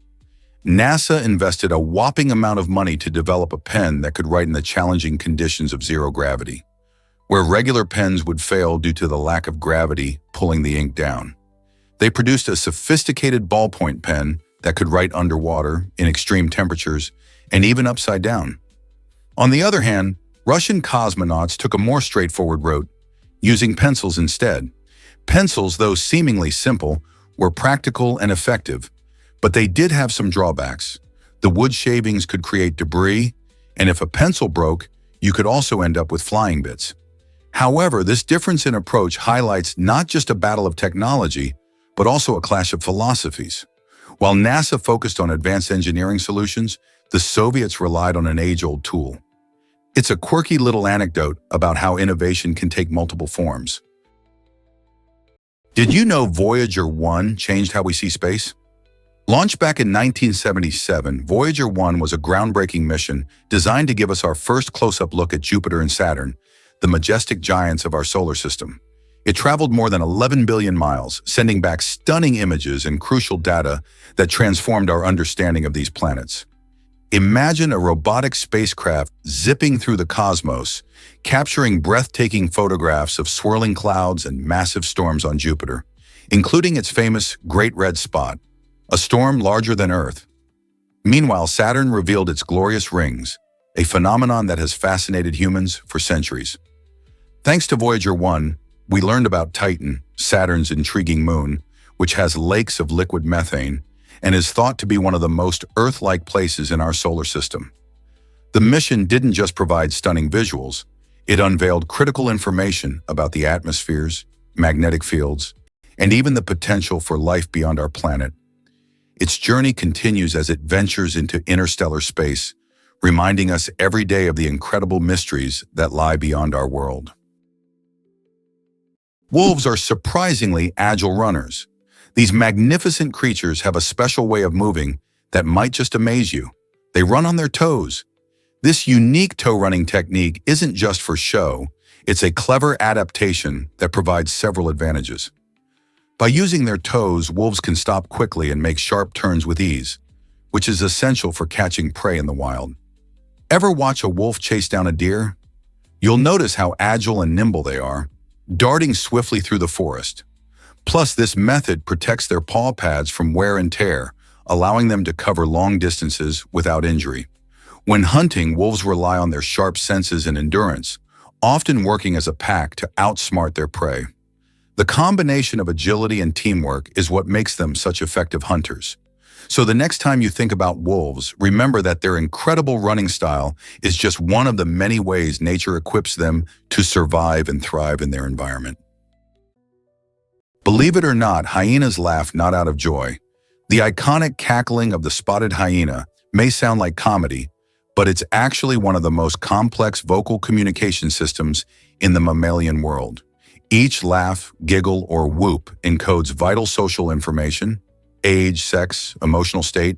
NASA invested a whopping amount of money to develop a pen that could write in the challenging conditions of zero gravity, where regular pens would fail due to the lack of gravity pulling the ink down. They produced a sophisticated ballpoint pen that could write underwater, in extreme temperatures, and even upside down. On the other hand, Russian cosmonauts took a more straightforward route, using pencils instead. Pencils, though seemingly simple, were practical and effective, but they did have some drawbacks. The wood shavings could create debris, and if a pencil broke, you could also end up with flying bits. However, this difference in approach highlights not just a battle of technology, but also a clash of philosophies. While NASA focused on advanced engineering solutions, the Soviets relied on an age-old tool: It's a quirky little anecdote about how innovation can take multiple forms. Did you know Voyager 1 changed how we see space? Launched back in 1977, Voyager 1 was a groundbreaking mission designed to give us our first close-up look at Jupiter and Saturn, the majestic giants of our solar system. It traveled more than 11 billion miles, sending back stunning images and crucial data that transformed our understanding of these planets. Imagine a robotic spacecraft zipping through the cosmos, capturing breathtaking photographs of swirling clouds and massive storms on Jupiter, including its famous Great Red Spot, a storm larger than Earth. Meanwhile, Saturn revealed its glorious rings, a phenomenon that has fascinated humans for centuries. Thanks to Voyager 1, we learned about Titan, Saturn's intriguing moon, which has lakes of liquid methane and is thought to be one of the most Earth-like places in our solar system. The mission didn't just provide stunning visuals, it unveiled critical information about the atmospheres, magnetic fields, and even the potential for life beyond our planet. Its journey continues as it ventures into interstellar space, reminding us every day of the incredible mysteries that lie beyond our world. Wolves are surprisingly agile runners. These magnificent creatures have a special way of moving that might just amaze you. They run on their toes. This unique toe-running technique isn't just for show, it's a clever adaptation that provides several advantages. By using their toes, wolves can stop quickly and make sharp turns with ease, which is essential for catching prey in the wild. Ever watch a wolf chase down a deer? You'll notice how agile and nimble they are, darting swiftly through the forest. Plus, this method protects their paw pads from wear and tear, allowing them to cover long distances without injury. When hunting, wolves rely on their sharp senses and endurance, often working as a pack to outsmart their prey. The combination of agility and teamwork is what makes them such effective hunters. So the next time you think about wolves, remember that their incredible running style is just one of the many ways nature equips them to survive and thrive in their environment. Believe it or not, hyenas laugh not out of joy. The iconic cackling of the spotted hyena may sound like comedy, but it's actually one of the most complex vocal communication systems in the mammalian world. Each laugh, giggle, or whoop encodes vital social information, age, sex, emotional state,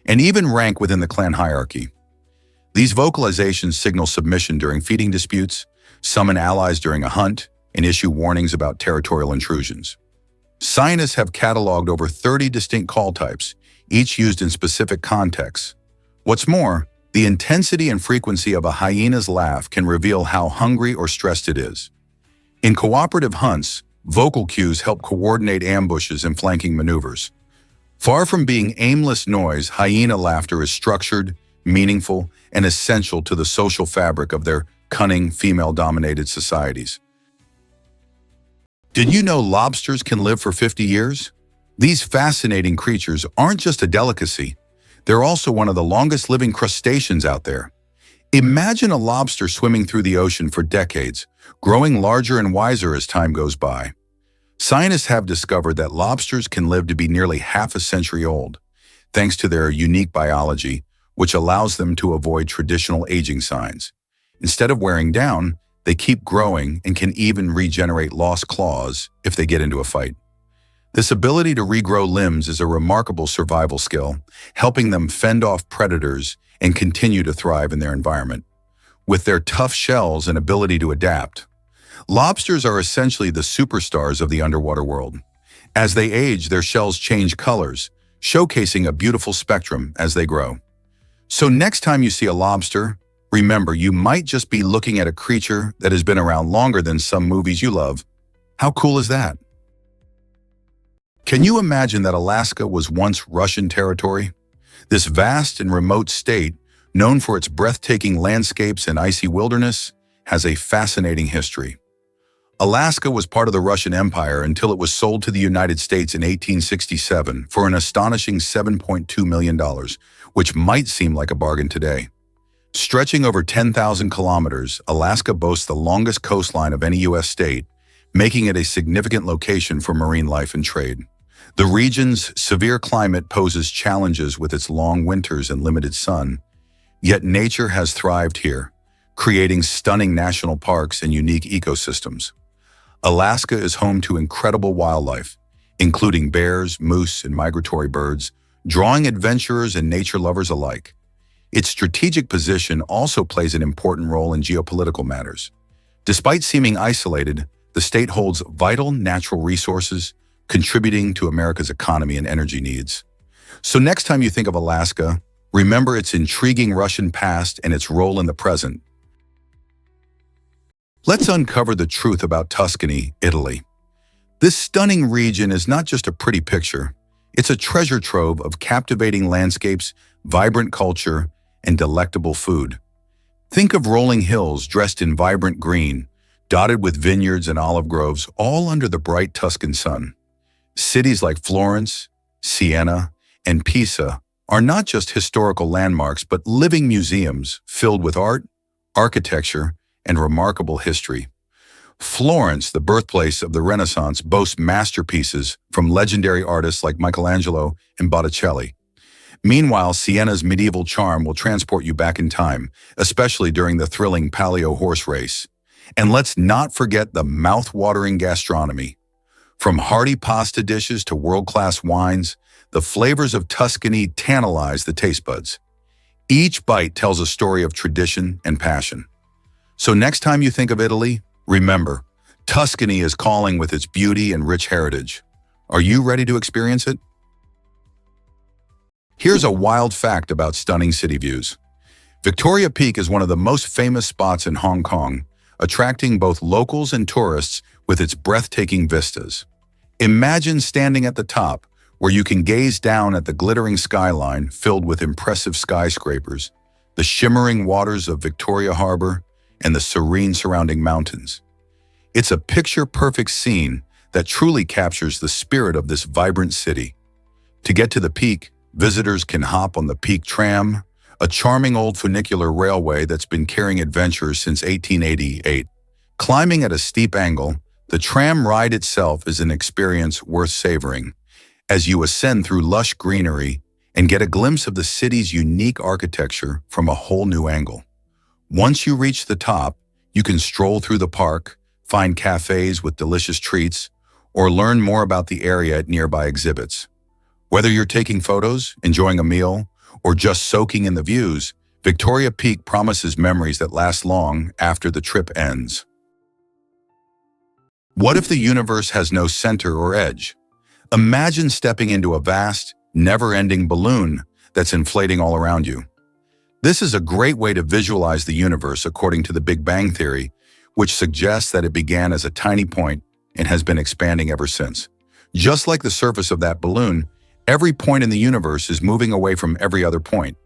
and even rank within the clan hierarchy. These vocalizations signal submission during feeding disputes, summon allies during a hunt, and issue warnings about territorial intrusions. Scientists have cataloged over 30 distinct call types, each used in specific contexts. What's more, the intensity and frequency of a hyena's laugh can reveal how hungry or stressed it is. In cooperative hunts, vocal cues help coordinate ambushes and flanking maneuvers. Far from being aimless noise, hyena laughter is structured, meaningful, and essential to the social fabric of their cunning, female-dominated societies. Did you know lobsters can live for 50 years? These fascinating creatures aren't just a delicacy, they're also one of the longest-living crustaceans out there. Imagine a lobster swimming through the ocean for decades, growing larger and wiser as time goes by. Scientists have discovered that lobsters can live to be nearly half a century old, thanks to their unique biology, which allows them to avoid traditional aging signs. Instead of wearing down, they keep growing and can even regenerate lost claws if they get into a fight. This ability to regrow limbs is a remarkable survival skill, helping them fend off predators and continue to thrive in their environment. With their tough shells and ability to adapt, lobsters are essentially the superstars of the underwater world. As they age, their shells change colors, showcasing a beautiful spectrum as they grow. So next time you see a lobster, remember you might just be looking at a creature that has been around longer than some movies you love. How cool is that? Can you imagine that Alaska was once Russian territory? This vast and remote state, known for its breathtaking landscapes and icy wilderness, has a fascinating history. Alaska was part of the Russian Empire until it was sold to the United States in 1867 for an astonishing $7.2 million, which might seem like a bargain today. Stretching over 10,000 kilometers, Alaska boasts the longest coastline of any U.S. state, making it a significant location for marine life and trade. The region's severe climate poses challenges with its long winters and limited sun, yet nature has thrived here, creating stunning national parks and unique ecosystems. Alaska is home to incredible wildlife, including bears, moose, and migratory birds, drawing adventurers and nature lovers alike. Its strategic position also plays an important role in geopolitical matters. Despite seeming isolated, the state holds vital natural resources, contributing to America's economy and energy needs. So next time you think of Alaska, remember its intriguing Russian past and its role in the present. Let's uncover the truth about Tuscany, Italy. This stunning region is not just a pretty picture. It's a treasure trove of captivating landscapes, vibrant culture, and delectable food. Think of rolling hills dressed in vibrant green, dotted with vineyards and olive groves, all under the bright Tuscan sun. Cities like Florence, Siena, and Pisa are not just historical landmarks, but living museums filled with art, architecture, and remarkable history. Florence, the birthplace of the Renaissance, boasts masterpieces from legendary artists like Michelangelo and Botticelli. Meanwhile, Siena's medieval charm will transport you back in time, especially during the thrilling Palio horse race. And let's not forget the mouth-watering gastronomy. From hearty pasta dishes to world-class wines, the flavors of Tuscany tantalize the taste buds. Each bite tells a story of tradition and passion. So next time you think of Italy, remember, Tuscany is calling with its beauty and rich heritage. Are you ready to experience it? Here's a wild fact about stunning city views. Victoria Peak is one of the most famous spots in Hong Kong, attracting both locals and tourists with its breathtaking vistas. Imagine standing at the top, where you can gaze down at the glittering skyline filled with impressive skyscrapers, the shimmering waters of Victoria Harbor, and the serene surrounding mountains. It's a picture-perfect scene that truly captures the spirit of this vibrant city. To get to the peak, visitors can hop on the Peak Tram, a charming old funicular railway that's been carrying adventurers since 1888. Climbing at a steep angle, the tram ride itself is an experience worth savoring, as you ascend through lush greenery and get a glimpse of the city's unique architecture from a whole new angle. Once you reach the top, you can stroll through the park, find cafes with delicious treats, or learn more about the area at nearby exhibits. Whether you're taking photos, enjoying a meal, or just soaking in the views, Victoria Peak promises memories that last long after the trip ends. What if the universe has no center or edge? Imagine stepping into a vast, never-ending balloon that's inflating all around you. This is a great way to visualize the universe according to the Big Bang Theory, which suggests that it began as a tiny point and has been expanding ever since. Just like the surface of that balloon, every point in the universe is moving away from every other point.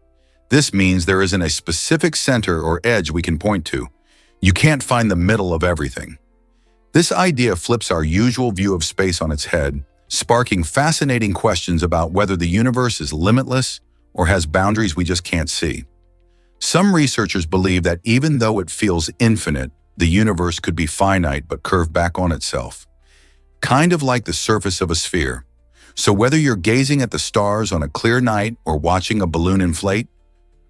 This means there isn't a specific center or edge we can point to. You can't find the middle of everything. This idea flips our usual view of space on its head, sparking fascinating questions about whether the universe is limitless or has boundaries we just can't see. Some researchers believe that even though it feels infinite, the universe could be finite but curve back on itself, kind of like the surface of a sphere. So whether you're gazing at the stars on a clear night or watching a balloon inflate,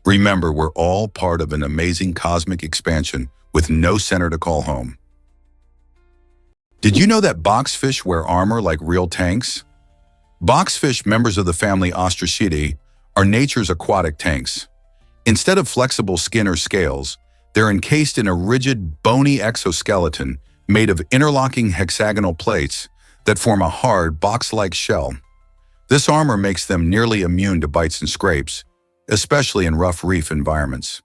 remember we're all part of an amazing cosmic expansion with no center to call home. Did you know that boxfish wear armor like real tanks? Boxfish, members of the family Ostracidae, are nature's aquatic tanks. Instead of flexible skin or scales, they're encased in a rigid, bony exoskeleton made of interlocking hexagonal plates that form a hard, box-like shell. This armor makes them nearly immune to bites and scrapes, especially in rough reef environments.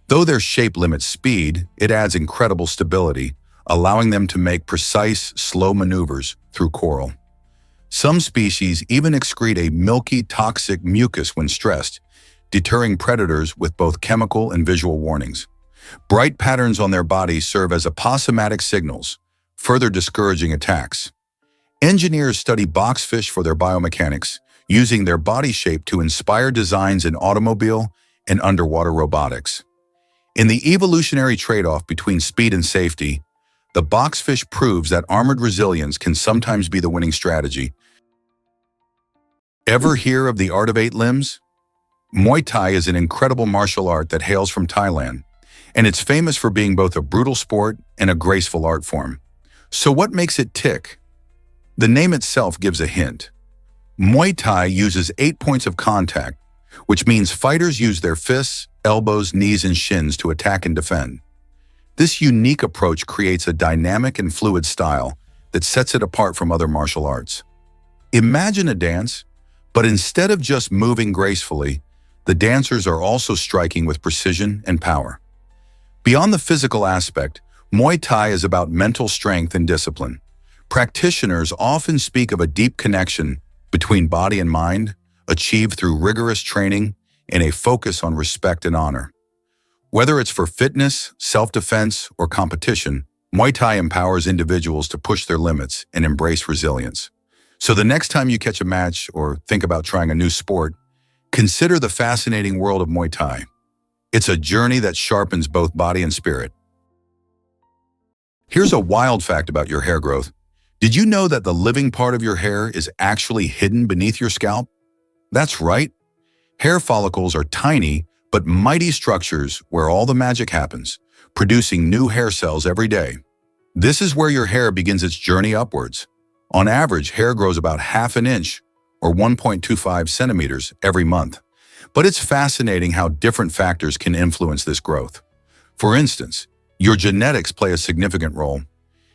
Though their shape limits speed, it adds incredible stability, allowing them to make precise, slow maneuvers through coral. Some species even excrete a milky, toxic mucus when stressed, deterring predators with both chemical and visual warnings. Bright patterns on their bodies serve as aposematic signals, further discouraging attacks. Engineers study boxfish for their biomechanics, using their body shape to inspire designs in automobile and underwater robotics. In the evolutionary trade-off between speed and safety, the boxfish proves that armored resilience can sometimes be the winning strategy. Ever hear of the art of 8 limbs? Muay Thai is an incredible martial art that hails from Thailand, and it's famous for being both a brutal sport and a graceful art form. So what makes it tick? The name itself gives a hint. Muay Thai uses 8 points of contact, which means fighters use their fists, elbows, knees, and shins to attack and defend. This unique approach creates a dynamic and fluid style that sets it apart from other martial arts. Imagine a dance, but instead of just moving gracefully, the dancers are also striking with precision and power. Beyond the physical aspect, Muay Thai is about mental strength and discipline. Practitioners often speak of a deep connection between body and mind, achieved through rigorous training and a focus on respect and honor. Whether it's for fitness, self-defense, or competition, Muay Thai empowers individuals to push their limits and embrace resilience. So the next time you catch a match or think about trying a new sport, consider the fascinating world of Muay Thai. It's a journey that sharpens both body and spirit. Here's a wild fact about your hair growth. Did you know that the living part of your hair is actually hidden beneath your scalp? That's right. Hair follicles are tiny but mighty structures where all the magic happens, producing new hair cells every day. This is where your hair begins its journey upwards. On average, hair grows about half an inch or 1.25 centimeters every month. But it's fascinating how different factors can influence this growth. For instance, your genetics play a significant role.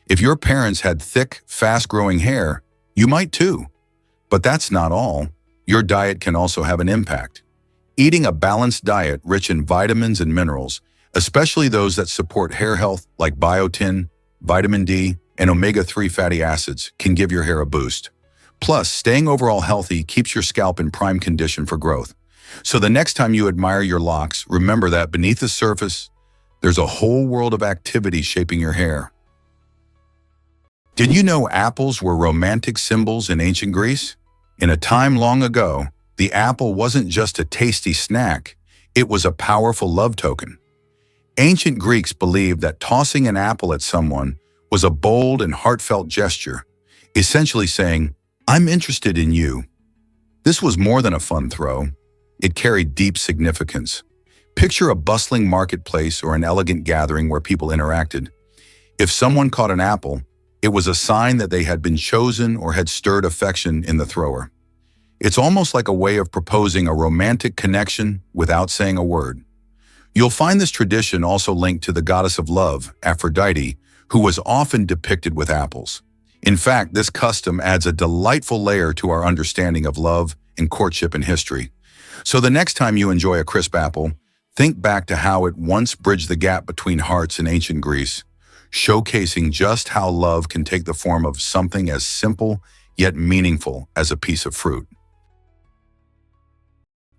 If your parents had thick, fast-growing hair, you might too. But that's not all. Your diet can also have an impact. Eating a balanced diet rich in vitamins and minerals, especially those that support hair health like biotin, vitamin D, and omega-3 fatty acids, can give your hair a boost. Plus, staying overall healthy keeps your scalp in prime condition for growth. So the next time you admire your locks, remember that beneath the surface, there's a whole world of activity shaping your hair. Did you know apples were romantic symbols in ancient Greece? In a time long ago, the apple wasn't just a tasty snack, it was a powerful love token. Ancient Greeks believed that tossing an apple at someone was a bold and heartfelt gesture, essentially saying, "I'm interested in you." This was more than a fun throw. It carried deep significance. Picture a bustling marketplace or an elegant gathering where people interacted. If someone caught an apple, it was a sign that they had been chosen or had stirred affection in the thrower. It's almost like a way of proposing a romantic connection without saying a word. You'll find this tradition also linked to the goddess of love, Aphrodite, who was often depicted with apples. In fact, this custom adds a delightful layer to our understanding of love and courtship in history. So the next time you enjoy a crisp apple, think back to how it once bridged the gap between hearts in ancient Greece, showcasing just how love can take the form of something as simple yet meaningful as a piece of fruit.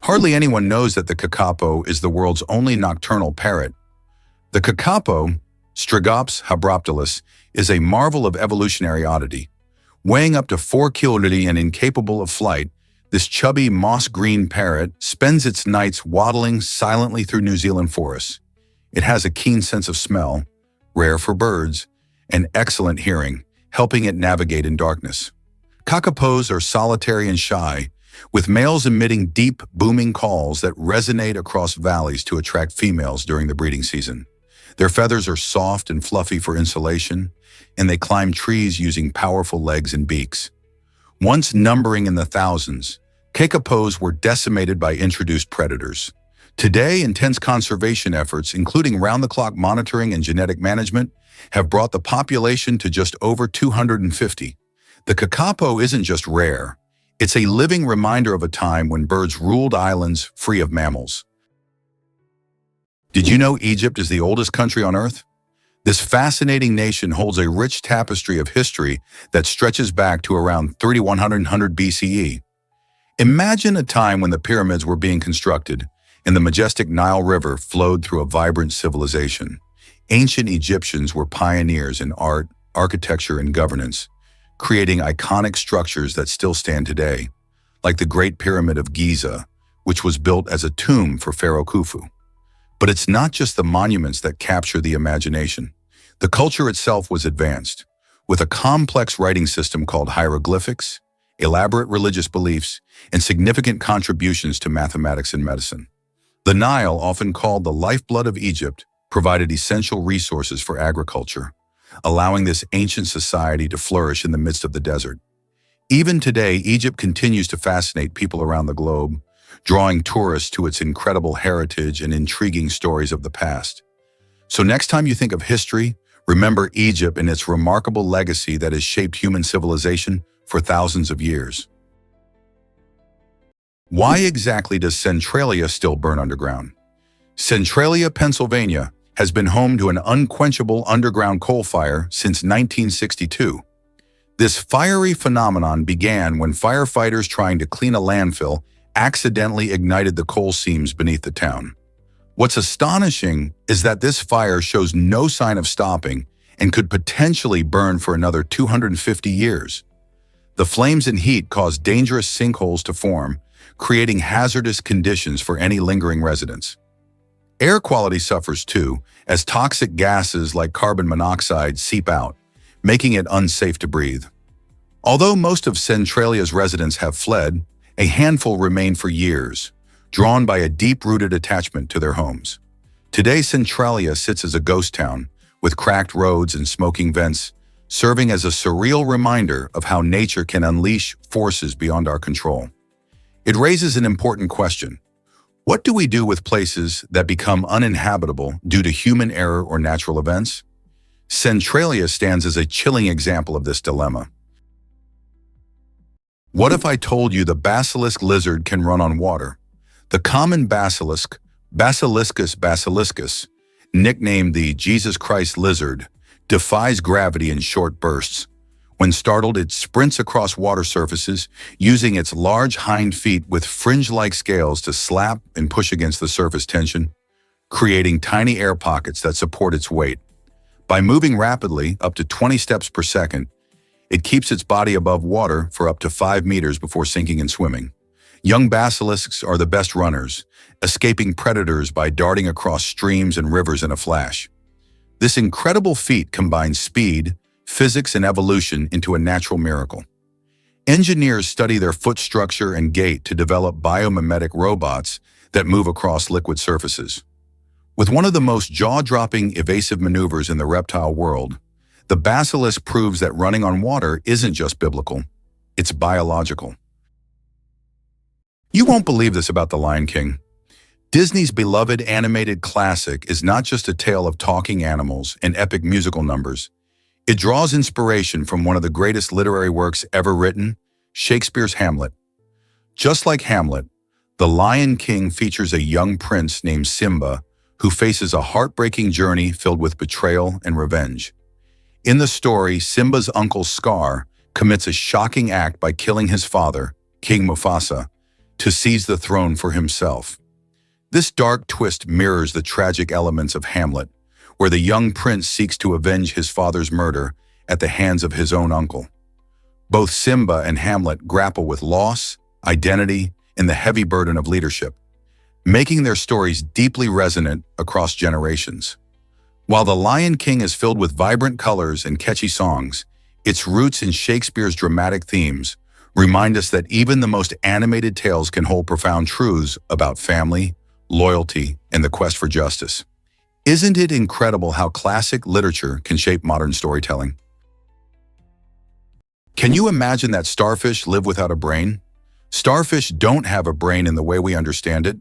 Hardly anyone knows that the kakapo is the world's only nocturnal parrot. The kakapo, Strigops habroptilus, is a marvel of evolutionary oddity. Weighing up to 4 kilograms and incapable of flight, this chubby moss-green parrot spends its nights waddling silently through New Zealand forests. It has a keen sense of smell, rare for birds, and excellent hearing, helping it navigate in darkness. Kakapos are solitary and shy, with males emitting deep, booming calls that resonate across valleys to attract females during the breeding season. Their feathers are soft and fluffy for insulation, and they climb trees using powerful legs and beaks. Once numbering in the thousands, kakapos were decimated by introduced predators. Today, intense conservation efforts, including round-the-clock monitoring and genetic management, have brought the population to just over 250. The kakapo isn't just rare. It's a living reminder of a time when birds ruled islands free of mammals. Did you know Egypt is the oldest country on Earth? This fascinating nation holds a rich tapestry of history that stretches back to around 3100 BCE. Imagine a time when the pyramids were being constructed and the majestic Nile River flowed through a vibrant civilization. Ancient Egyptians were pioneers in art, architecture, and governance, creating iconic structures that still stand today, like the Great Pyramid of Giza, which was built as a tomb for Pharaoh Khufu. But it's not just the monuments that capture the imagination. The culture itself was advanced, with a complex writing system called hieroglyphics, elaborate religious beliefs, and significant contributions to mathematics and medicine. The Nile, often called the lifeblood of Egypt, provided essential resources for agriculture, allowing this ancient society to flourish in the midst of the desert. Even today, Egypt continues to fascinate people around the globe, drawing tourists to its incredible heritage and intriguing stories of the past. So next time you think of history, remember Egypt and its remarkable legacy that has shaped human civilization for thousands of years. Why exactly does Centralia still burn underground? Centralia, Pennsylvania, has been home to an unquenchable underground coal fire since 1962. This fiery phenomenon began when firefighters trying to clean a landfill accidentally ignited the coal seams beneath the town. What's astonishing is that this fire shows no sign of stopping and could potentially burn for another 250 years. The flames and heat cause dangerous sinkholes to form, creating hazardous conditions for any lingering residents. Air quality suffers too, as toxic gases like carbon monoxide seep out, making it unsafe to breathe. Although most of Centralia's residents have fled, a handful remain for years, drawn by a deep-rooted attachment to their homes. Today, Centralia sits as a ghost town, with cracked roads and smoking vents, serving as a surreal reminder of how nature can unleash forces beyond our control. It raises an important question. What do we do with places that become uninhabitable due to human error or natural events? Centralia stands as a chilling example of this dilemma. What if I told you the basilisk lizard can run on water? The common basilisk, Basiliscus basiliscus, nicknamed the Jesus Christ lizard, defies gravity in short bursts. When startled, it sprints across water surfaces, using its large hind feet with fringe-like scales to slap and push against the surface tension, creating tiny air pockets that support its weight. By moving rapidly, up to 20 steps per second, it keeps its body above water for up to 5 meters before sinking and swimming. Young basilisks are the best runners, escaping predators by darting across streams and rivers in a flash. This incredible feat combines speed, physics, and evolution into a natural miracle. Engineers study their foot structure and gait to develop biomimetic robots that move across liquid surfaces. With one of the most jaw-dropping evasive maneuvers in the reptile world, the basilisk proves that running on water isn't just biblical, it's biological. You won't believe this about The Lion King. Disney's beloved animated classic is not just a tale of talking animals and epic musical numbers. It draws inspiration from one of the greatest literary works ever written, Shakespeare's Hamlet. Just like Hamlet, The Lion King features a young prince named Simba who faces a heartbreaking journey filled with betrayal and revenge. In the story, Simba's uncle Scar commits a shocking act by killing his father, King Mufasa, to seize the throne for himself. This dark twist mirrors the tragic elements of Hamlet, where the young prince seeks to avenge his father's murder at the hands of his own uncle. Both Simba and Hamlet grapple with loss, identity, and the heavy burden of leadership, making their stories deeply resonant across generations. While The Lion King is filled with vibrant colors and catchy songs, its roots in Shakespeare's dramatic themes remind us that even the most animated tales can hold profound truths about family, loyalty, and the quest for justice. Isn't it incredible how classic literature can shape modern storytelling? Can you imagine that starfish live without a brain? Starfish don't have a brain in the way we understand it,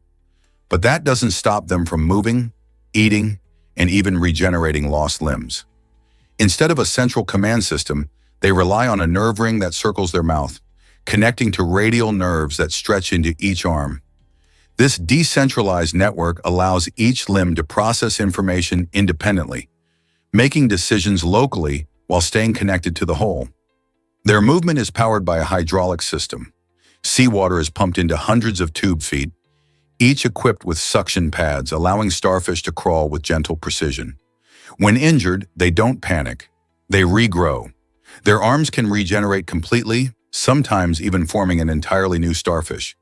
but that doesn't stop them from moving, eating, and even regenerating lost limbs. Instead of a central command system, they rely on a nerve ring that circles their mouth, connecting to radial nerves that stretch into each arm. This decentralized network allows each limb to process information independently, making decisions locally while staying connected to the whole. Their movement is powered by a hydraulic system. Seawater is pumped into hundreds of tube feet, each equipped with suction pads, allowing starfish to crawl with gentle precision. When injured, they don't panic. They regrow. Their arms can regenerate completely, sometimes even forming an entirely new starfish.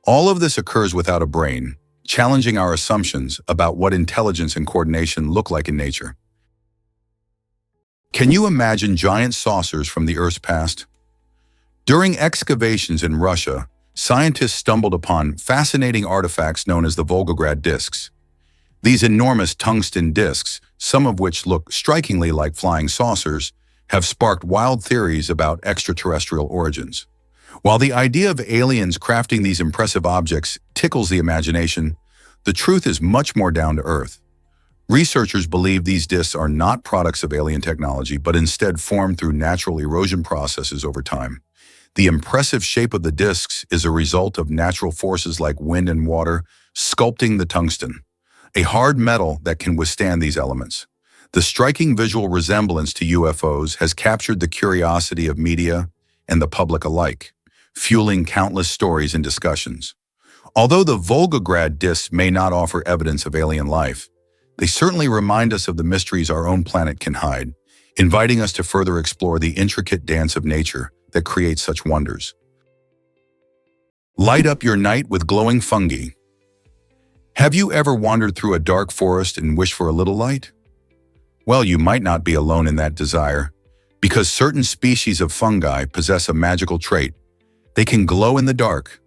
All of this occurs without a brain, challenging our assumptions about what intelligence and coordination look like in nature. Can you imagine giant saucers from the Earth's past? During excavations in Russia, scientists stumbled upon fascinating artifacts known as the Volgograd discs. These enormous tungsten discs, some of which look strikingly like flying saucers, have sparked wild theories about extraterrestrial origins. While the idea of aliens crafting these impressive objects tickles the imagination, the truth is much more down to earth. Researchers believe these discs are not products of alien technology, but instead formed through natural erosion processes over time. The impressive shape of the discs is a result of natural forces like wind and water sculpting the tungsten, a hard metal that can withstand these elements. The striking visual resemblance to UFOs has captured the curiosity of media and the public alike, fueling countless stories and discussions. Although the Volgograd discs may not offer evidence of alien life, they certainly remind us of the mysteries our own planet can hide, inviting us to further explore the intricate dance of nature that creates such wonders. Light up your night with glowing fungi. Have you ever wandered through a dark forest and wished for a little light? Well, you might not be alone in that desire, because certain species of fungi possess a magical trait. They can glow in the dark.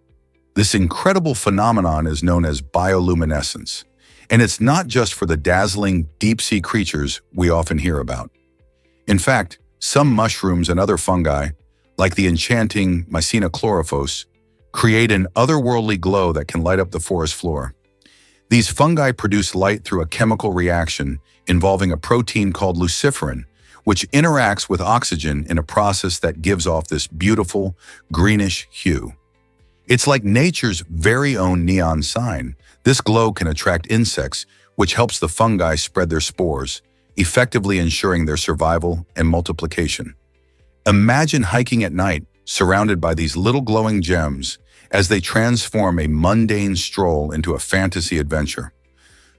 This incredible phenomenon is known as bioluminescence, and it's not just for the dazzling, deep-sea creatures we often hear about. In fact, some mushrooms and other fungi, like the enchanting Mycena chlorophyll, create an otherworldly glow that can light up the forest floor. These fungi produce light through a chemical reaction involving a protein called luciferin, which interacts with oxygen in a process that gives off this beautiful, greenish hue. It's like nature's very own neon sign. This glow can attract insects, which helps the fungi spread their spores, effectively ensuring their survival and multiplication. Imagine hiking at night, surrounded by these little glowing gems, as they transform a mundane stroll into a fantasy adventure.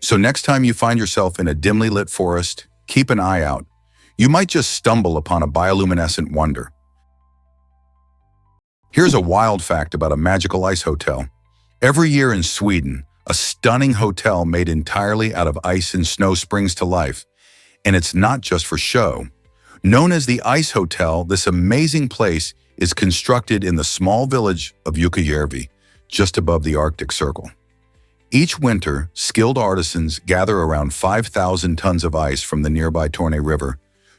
So next time you find yourself in a dimly lit forest, keep an eye out. You might just stumble upon a bioluminescent wonder. Here's a wild fact about a magical ice hotel. Every year in Sweden, a stunning hotel made entirely out of ice and snow springs to life. And it's not just for show. Known as the Ice Hotel, this amazing place is constructed in the small village of Jukkajärvi, just above the Arctic Circle. Each winter, skilled artisans gather around 5,000 tons of ice from the nearby Torne River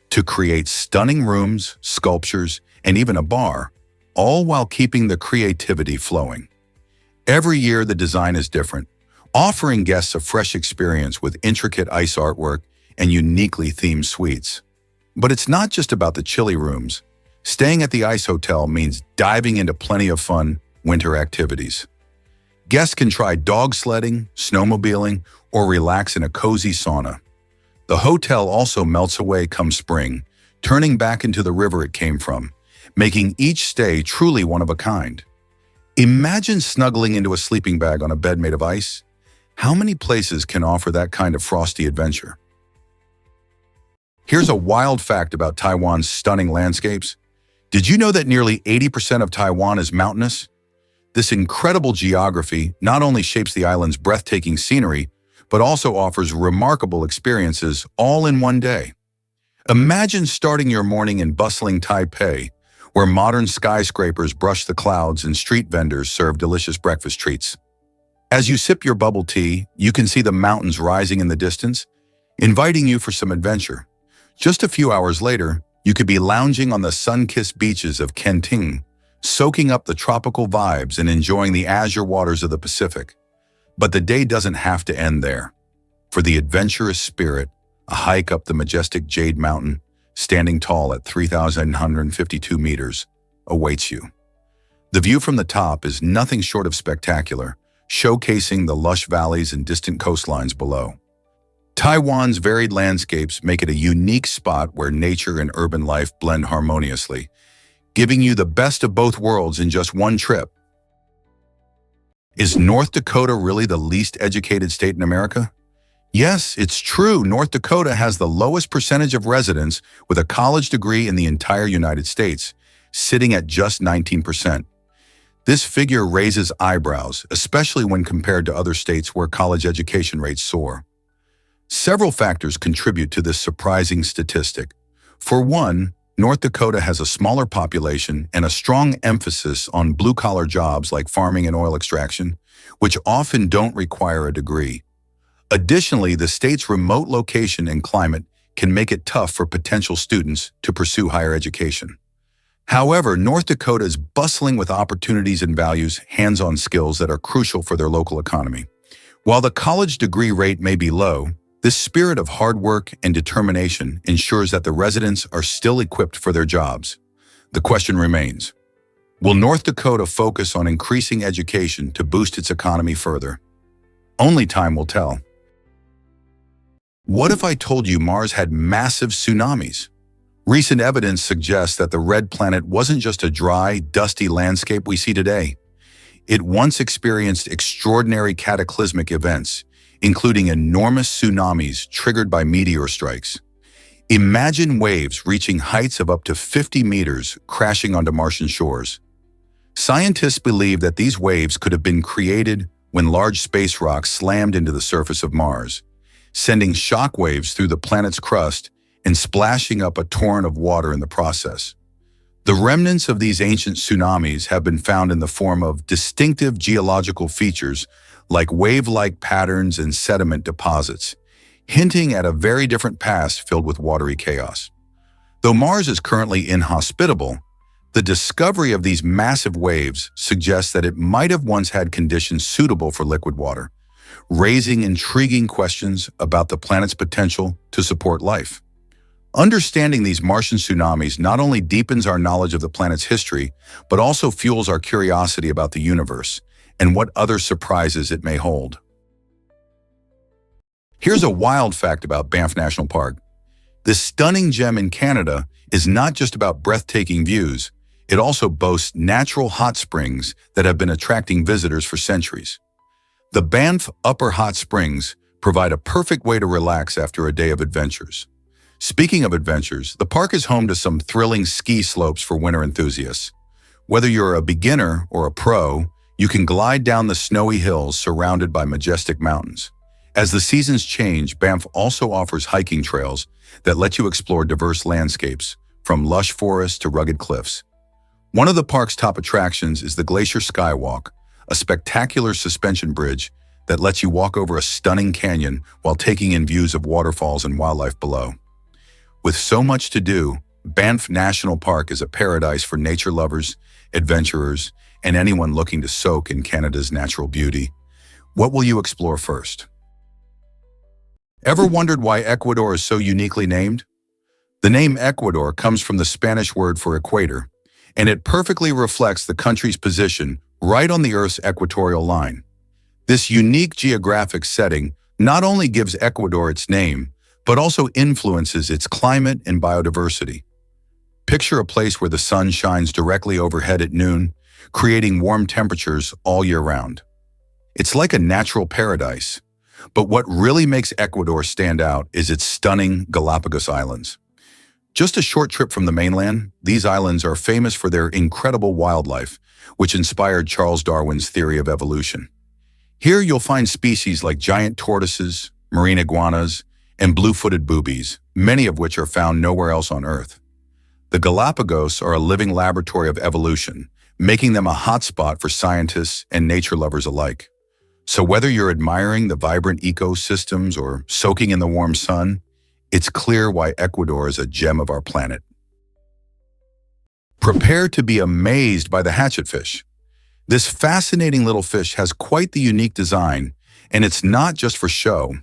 to create stunning rooms, sculptures, and even a bar, all while keeping the creativity flowing. Every year, the design is different, offering guests a fresh experience with intricate ice artwork and uniquely themed suites. But it's not just about the chilly rooms. Staying at the Ice Hotel means diving into plenty of fun winter activities. Guests can try dog sledding, snowmobiling, or relax in a cozy sauna. The hotel also melts away come spring, turning back into the river it came from, making each stay truly one of a kind. Imagine snuggling into a sleeping bag on a bed made of ice. How many places can offer that kind of frosty adventure? Here's a wild fact about Taiwan's stunning landscapes. Did you know that nearly 80% of Taiwan is mountainous? This incredible geography not only shapes the island's breathtaking scenery, but also offers remarkable experiences all in one day. Imagine starting your morning in bustling Taipei, where modern skyscrapers brush the clouds and street vendors serve delicious breakfast treats. As you sip your bubble tea, you can see the mountains rising in the distance, inviting you for some adventure. Just a few hours later, you could be lounging on the sun-kissed beaches of Kenting, soaking up the tropical vibes and enjoying the azure waters of the Pacific. But the day doesn't have to end there. For the adventurous spirit, a hike up the majestic Jade Mountain, standing tall at 3,152 meters, awaits you. The view from the top is nothing short of spectacular, showcasing the lush valleys and distant coastlines below. Taiwan's varied landscapes make it a unique spot where nature and urban life blend harmoniously, giving you the best of both worlds in just one trip. Is North Dakota really the least educated state in America? Yes, it's true. North Dakota has the lowest percentage of residents with a college degree in the entire United States, sitting at just 19%. This figure raises eyebrows, especially when compared to other states where college education rates soar. Several factors contribute to this surprising statistic. For one, North Dakota has a smaller population and a strong emphasis on blue-collar jobs like farming and oil extraction, which often don't require a degree. Additionally, the state's remote location and climate can make it tough for potential students to pursue higher education. However, North Dakota is bustling with opportunities and values hands-on skills that are crucial for their local economy. While the college degree rate may be low, this spirit of hard work and determination ensures that the residents are still equipped for their jobs. The question remains, will North Dakota focus on increasing education to boost its economy further? Only time will tell. What if I told you Mars had massive tsunamis? Recent evidence suggests that the red planet wasn't just a dry, dusty landscape we see today. It once experienced extraordinary cataclysmic events, including enormous tsunamis triggered by meteor strikes. Imagine waves reaching heights of up to 50 meters crashing onto Martian shores. Scientists believe that these waves could have been created when large space rocks slammed into the surface of Mars, sending shock waves through the planet's crust and splashing up a torrent of water in the process. The remnants of these ancient tsunamis have been found in the form of distinctive geological features like wave-like patterns and sediment deposits, hinting at a very different past filled with watery chaos. Though Mars is currently inhospitable, the discovery of these massive waves suggests that it might have once had conditions suitable for liquid water, raising intriguing questions about the planet's potential to support life. Understanding these Martian tsunamis not only deepens our knowledge of the planet's history, but also fuels our curiosity about the universe and what other surprises it may hold. Here's a wild fact about Banff National Park. This stunning gem in Canada is not just about breathtaking views, it also boasts natural hot springs that have been attracting visitors for centuries. The Banff Upper Hot Springs provide a perfect way to relax after a day of adventures. Speaking of adventures, the park is home to some thrilling ski slopes for winter enthusiasts. Whether you're a beginner or a pro, you can glide down the snowy hills surrounded by majestic mountains. As the seasons change, Banff also offers hiking trails that let you explore diverse landscapes, from lush forests to rugged cliffs. One of the park's top attractions is the Glacier Skywalk, a spectacular suspension bridge that lets you walk over a stunning canyon while taking in views of waterfalls and wildlife below. With so much to do, Banff National Park is a paradise for nature lovers, adventurers, and anyone looking to soak in Canada's natural beauty. What will you explore first? Ever wondered why Ecuador is so uniquely named? The name Ecuador comes from the Spanish word for equator, and it perfectly reflects the country's position right on the Earth's equatorial line. This unique geographic setting not only gives Ecuador its name, but also influences its climate and biodiversity. Picture a place where the sun shines directly overhead at noon, creating warm temperatures all year round. It's like a natural paradise. But what really makes Ecuador stand out is its stunning Galapagos Islands. Just a short trip from the mainland, these islands are famous for their incredible wildlife, which inspired Charles Darwin's theory of evolution. Here you'll find species like giant tortoises, marine iguanas, and blue-footed boobies, many of which are found nowhere else on Earth. The Galapagos are a living laboratory of evolution, making them a hotspot for scientists and nature lovers alike. So whether you're admiring the vibrant ecosystems or soaking in the warm sun, it's clear why Ecuador is a gem of our planet. Prepare to be amazed by the hatchetfish. This fascinating little fish has quite the unique design, and it's not just for show.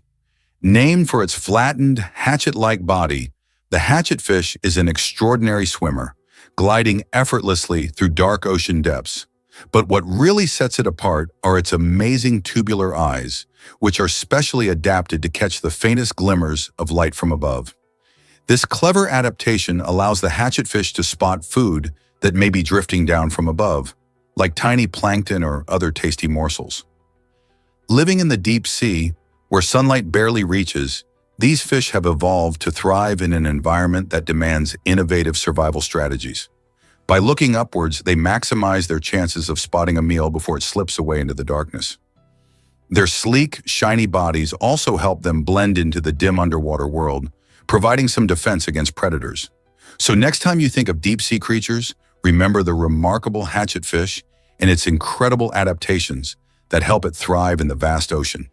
Named for its flattened, hatchet-like body, the hatchetfish is an extraordinary swimmer, gliding effortlessly through dark ocean depths. But what really sets it apart are its amazing tubular eyes, which are specially adapted to catch the faintest glimmers of light from above. This clever adaptation allows the hatchetfish to spot food that may be drifting down from above, like tiny plankton or other tasty morsels. Living in the deep sea, where sunlight barely reaches, these fish have evolved to thrive in an environment that demands innovative survival strategies. By looking upwards, they maximize their chances of spotting a meal before it slips away into the darkness. Their sleek, shiny bodies also help them blend into the dim underwater world, providing some defense against predators. So next time you think of deep-sea creatures, remember the remarkable hatchetfish and its incredible adaptations that help it thrive in the vast ocean.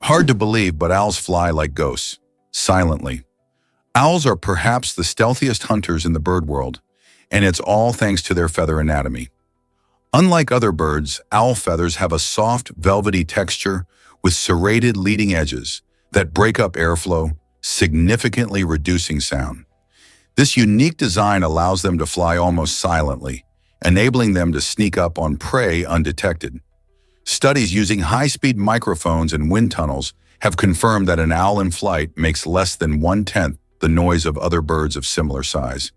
Hard to believe, but owls fly like ghosts, silently. Owls are perhaps the stealthiest hunters in the bird world, and it's all thanks to their feather anatomy. Unlike other birds, owl feathers have a soft, velvety texture with serrated leading edges that break up airflow, significantly reducing sound. This unique design allows them to fly almost silently, enabling them to sneak up on prey undetected. Studies using high-speed microphones and wind tunnels have confirmed that an owl in flight makes less than 1/10 the noise of other birds of similar size.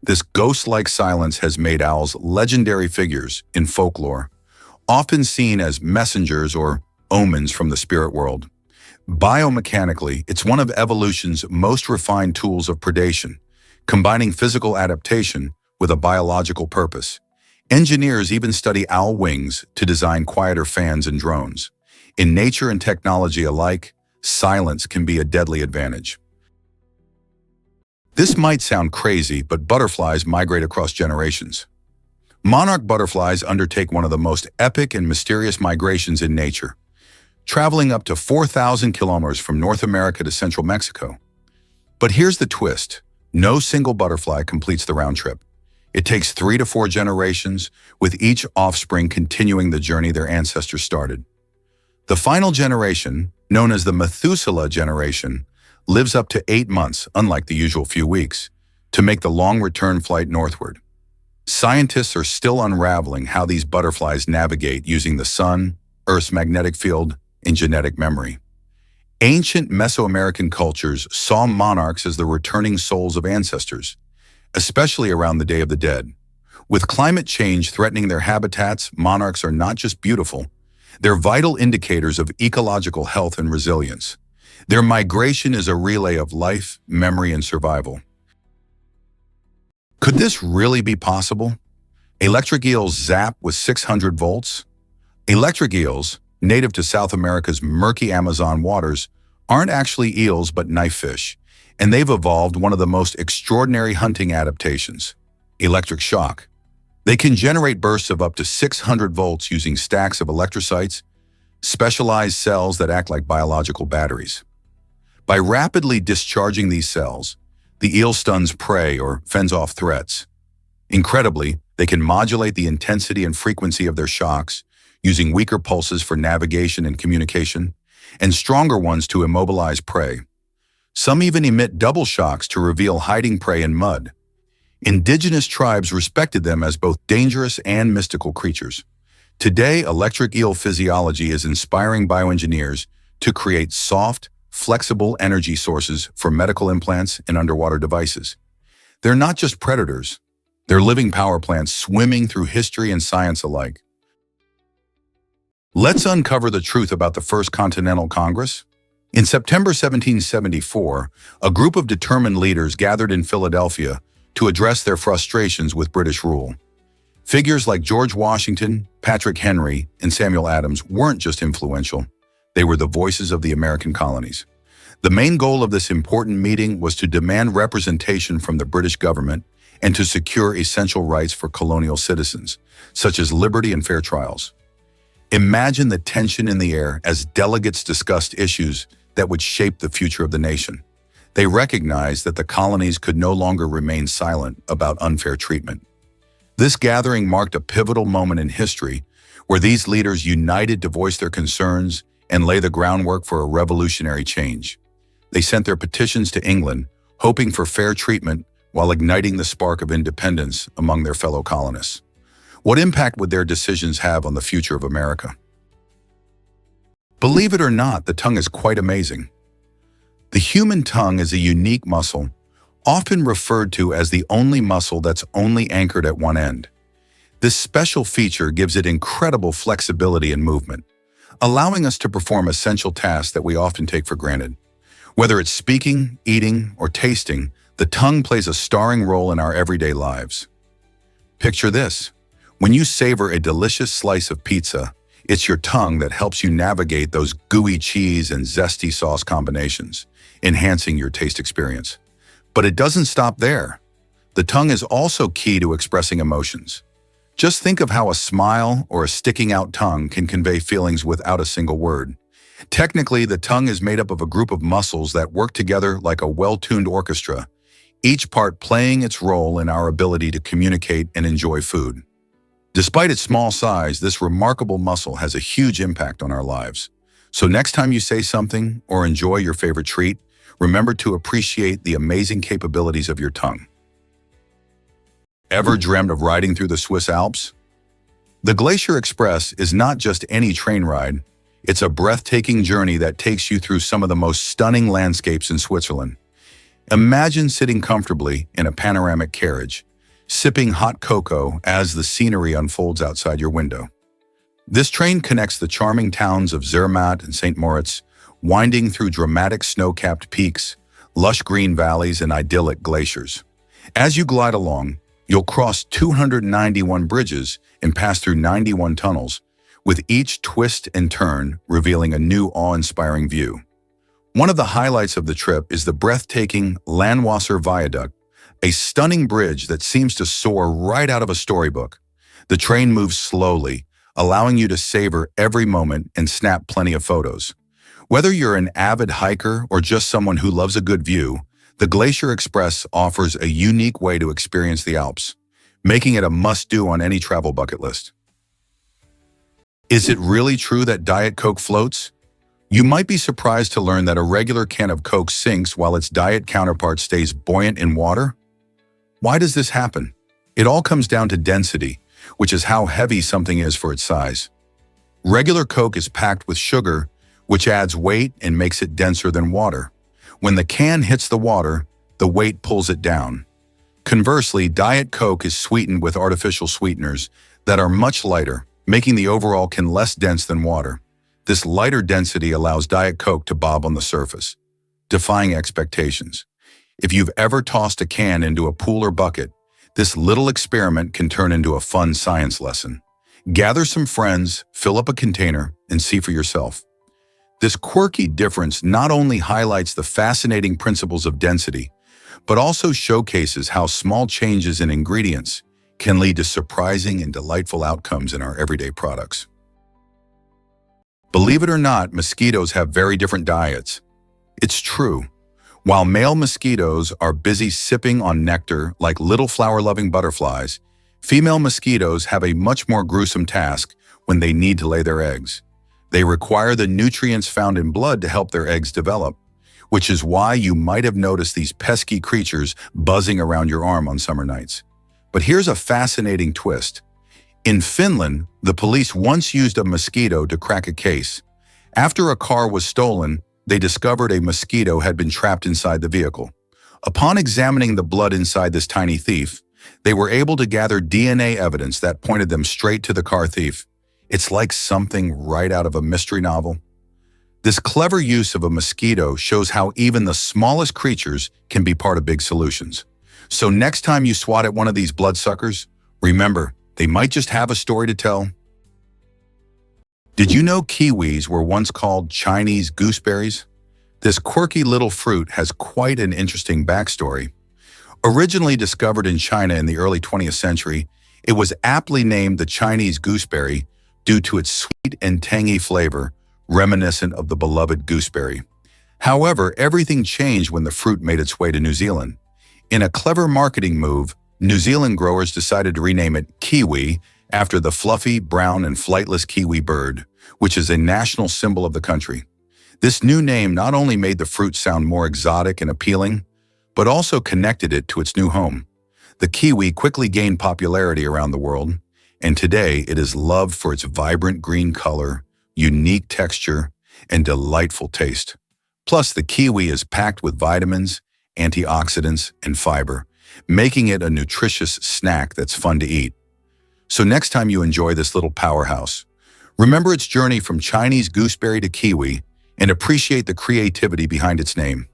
This ghost-like silence has made owls legendary figures in folklore, often seen as messengers or omens from the spirit world. Biomechanically, it's one of evolution's most refined tools of predation, combining physical adaptation with a biological purpose. Engineers even study owl wings to design quieter fans and drones. In nature and technology alike, silence can be a deadly advantage. This might sound crazy, but butterflies migrate across generations. Monarch butterflies undertake one of the most epic and mysterious migrations in nature, traveling up to 4,000 kilometers from North America to central Mexico. But here's the twist. No single butterfly completes the round trip. It takes 3 to 4 generations, with each offspring continuing the journey their ancestors started. The final generation, known as the Methuselah generation, lives up to 8 months, unlike the usual few weeks, to make the long return flight northward. Scientists are still unraveling how these butterflies navigate using the sun, Earth's magnetic field, and genetic memory. Ancient Mesoamerican cultures saw monarchs as the returning souls of ancestors, especially around the Day of the Dead. With climate change threatening their habitats, monarchs are not just beautiful, they're vital indicators of ecological health and resilience. Their migration is a relay of life, memory, and survival. Could this really be possible? Electric eels zap with 600 volts? Electric eels, native to South America's murky Amazon waters, aren't actually eels but knifefish, and they've evolved one of the most extraordinary hunting adaptations: electric shock. They can generate bursts of up to 600 volts using stacks of electrocytes, specialized cells that act like biological batteries. By rapidly discharging these cells, the eel stuns prey or fends off threats. Incredibly, they can modulate the intensity and frequency of their shocks, using weaker pulses for navigation and communication, and stronger ones to immobilize prey. Some even emit double shocks to reveal hiding prey in mud. Indigenous tribes respected them as both dangerous and mystical creatures. Today, electric eel physiology is inspiring bioengineers to create soft, flexible energy sources for medical implants and underwater devices. They're not just predators, they're living power plants swimming through history and science alike. Let's uncover the truth about the First Continental Congress. In September 1774, a group of determined leaders gathered in Philadelphia to address their frustrations with British rule. Figures like George Washington, Patrick Henry, and Samuel Adams weren't just influential, they were the voices of the American colonies. The main goal of this important meeting was to demand representation from the British government and to secure essential rights for colonial citizens, such as liberty and fair trials. Imagine the tension in the air as delegates discussed issues that would shape the future of the nation. They recognized that the colonies could no longer remain silent about unfair treatment. This gathering marked a pivotal moment in history where these leaders united to voice their concerns and lay the groundwork for a revolutionary change. They sent their petitions to England, hoping for fair treatment while igniting the spark of independence among their fellow colonists. What impact would their decisions have on the future of America? Believe it or not, the tongue is quite amazing. The human tongue is a unique muscle, often referred to as the only muscle that's only anchored at one end. This special feature gives it incredible flexibility and movement, allowing us to perform essential tasks that we often take for granted. Whether it's speaking, eating, or tasting, the tongue plays a starring role in our everyday lives. Picture this. When you savor a delicious slice of pizza, it's your tongue that helps you navigate those gooey cheese and zesty sauce combinations, enhancing your taste experience. But it doesn't stop there. The tongue is also key to expressing emotions. Just think of how a smile or a sticking out tongue can convey feelings without a single word. Technically, the tongue is made up of a group of muscles that work together like a well-tuned orchestra, each part playing its role in our ability to communicate and enjoy food. Despite its small size, this remarkable muscle has a huge impact on our lives. So next time you say something or enjoy your favorite treat, remember to appreciate the amazing capabilities of your tongue. Ever dreamt of riding through the Swiss Alps? The Glacier Express is not just any train ride, it's a breathtaking journey that takes you through some of the most stunning landscapes in Switzerland. Imagine sitting comfortably in a panoramic carriage, sipping hot cocoa as the scenery unfolds outside your window. This train connects the charming towns of Zermatt and St. Moritz, winding through dramatic snow-capped peaks, lush green valleys, and idyllic glaciers. As you glide along, you'll cross 291 bridges and pass through 91 tunnels, with each twist and turn revealing a new awe-inspiring view. One of the highlights of the trip is the breathtaking Millau Viaduct, a stunning bridge that seems to soar right out of a storybook. The train moves slowly, allowing you to savor every moment and snap plenty of photos. Whether you're an avid hiker or just someone who loves a good view, the Glacier Express offers a unique way to experience the Alps, making it a must-do on any travel bucket list. Is it really true that Diet Coke floats? You might be surprised to learn that a regular can of Coke sinks while its diet counterpart stays buoyant in water. Why does this happen? It all comes down to density, which is how heavy something is for its size. Regular Coke is packed with sugar, which adds weight and makes it denser than water. When the can hits the water, the weight pulls it down. Conversely, Diet Coke is sweetened with artificial sweeteners that are much lighter, making the overall can less dense than water. This lighter density allows Diet Coke to bob on the surface, defying expectations. If you've ever tossed a can into a pool or bucket, this little experiment can turn into a fun science lesson. Gather some friends, fill up a container, and see for yourself. This quirky difference not only highlights the fascinating principles of density, but also showcases how small changes in ingredients can lead to surprising and delightful outcomes in our everyday products. Believe it or not, mosquitoes have very different diets. It's true. While male mosquitoes are busy sipping on nectar like little flower-loving butterflies, female mosquitoes have a much more gruesome task when they need to lay their eggs. They require the nutrients found in blood to help their eggs develop, which is why you might have noticed these pesky creatures buzzing around your arm on summer nights. But here's a fascinating twist. In Finland, the police once used a mosquito to crack a case. After a car was stolen, they discovered a mosquito had been trapped inside the vehicle. Upon examining the blood inside this tiny thief, they were able to gather DNA evidence that pointed them straight to the car thief. It's like something right out of a mystery novel. This clever use of a mosquito shows how even the smallest creatures can be part of big solutions. So next time you swat at one of these bloodsuckers, remember, they might just have a story to tell. Did you know kiwis were once called Chinese gooseberries? This quirky little fruit has quite an interesting backstory. Originally discovered in China in the early 20th century, it was aptly named the Chinese gooseberry due to its sweet and tangy flavor, reminiscent of the beloved gooseberry. However, everything changed when the fruit made its way to New Zealand. In a clever marketing move, New Zealand growers decided to rename it kiwi after the fluffy, brown, and flightless kiwi bird, which is a national symbol of the country. This new name not only made the fruit sound more exotic and appealing, but also connected it to its new home. The kiwi quickly gained popularity around the world, and today it is loved for its vibrant green color, unique texture, and delightful taste. Plus, the kiwi is packed with vitamins, antioxidants, and fiber, making it a nutritious snack that's fun to eat. So next time you enjoy this little powerhouse, remember its journey from Chinese gooseberry to kiwi and appreciate the creativity behind its name.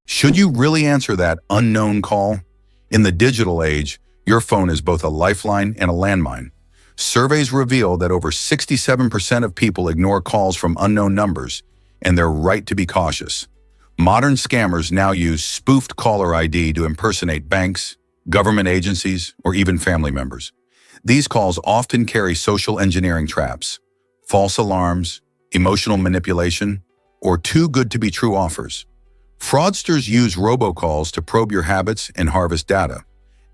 Should you really answer that unknown call? In the digital age, your phone is both a lifeline and a landmine. Surveys reveal that over 67% of people ignore calls from unknown numbers, and they're right to be cautious. Modern scammers now use spoofed caller ID to impersonate banks, government agencies, or even family members. These calls often carry social engineering traps, false alarms, emotional manipulation, or too good to be true offers. Fraudsters use robocalls to probe your habits and harvest data.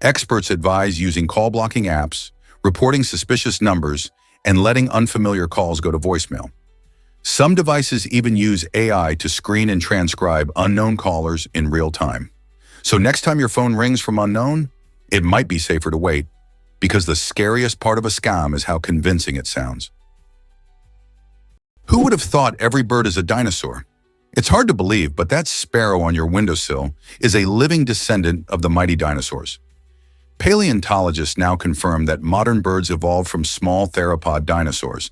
Experts advise using call-blocking apps, reporting suspicious numbers, and letting unfamiliar calls go to voicemail. Some devices even use AI to screen and transcribe unknown callers in real time. So next time your phone rings from unknown, it might be safer to wait, because the scariest part of a scam is how convincing it sounds. Who would have thought every bird is a dinosaur? It's hard to believe, but that sparrow on your windowsill is a living descendant of the mighty dinosaurs. Paleontologists now confirm that modern birds evolved from small theropod dinosaurs,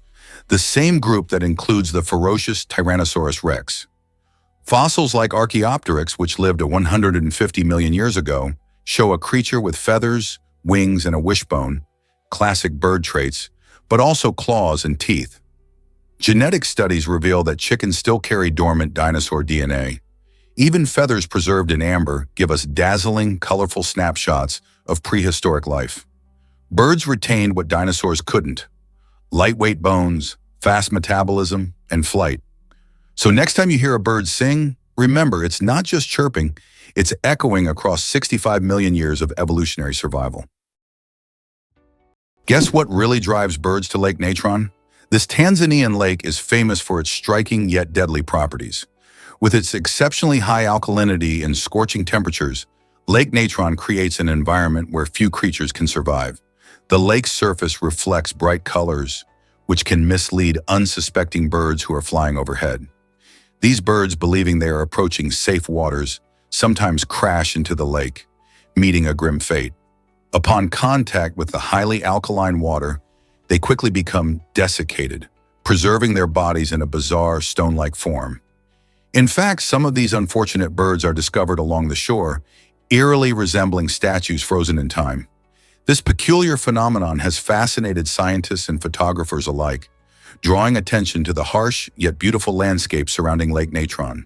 the same group that includes the ferocious Tyrannosaurus rex. Fossils like Archaeopteryx, which lived 150 million years ago, show a creature with feathers, wings, and a wishbone, classic bird traits, but also claws and teeth. Genetic studies reveal that chickens still carry dormant dinosaur DNA. Even feathers preserved in amber give us dazzling, colorful snapshots of prehistoric life. Birds retained what dinosaurs couldn't: lightweight bones, fast metabolism, and flight. So next time you hear a bird sing, remember it's not just chirping, it's echoing across 65 million years of evolutionary survival. Guess what really drives birds to Lake Natron? This Tanzanian lake is famous for its striking yet deadly properties. With its exceptionally high alkalinity and scorching temperatures, Lake Natron creates an environment where few creatures can survive. The lake's surface reflects bright colors, which can mislead unsuspecting birds who are flying overhead. These birds, believing they are approaching safe waters, sometimes crash into the lake, meeting a grim fate. Upon contact with the highly alkaline water, they quickly become desiccated, preserving their bodies in a bizarre stone-like form. In fact, some of these unfortunate birds are discovered along the shore, eerily resembling statues frozen in time. This peculiar phenomenon has fascinated scientists and photographers alike, drawing attention to the harsh yet beautiful landscape surrounding Lake Natron.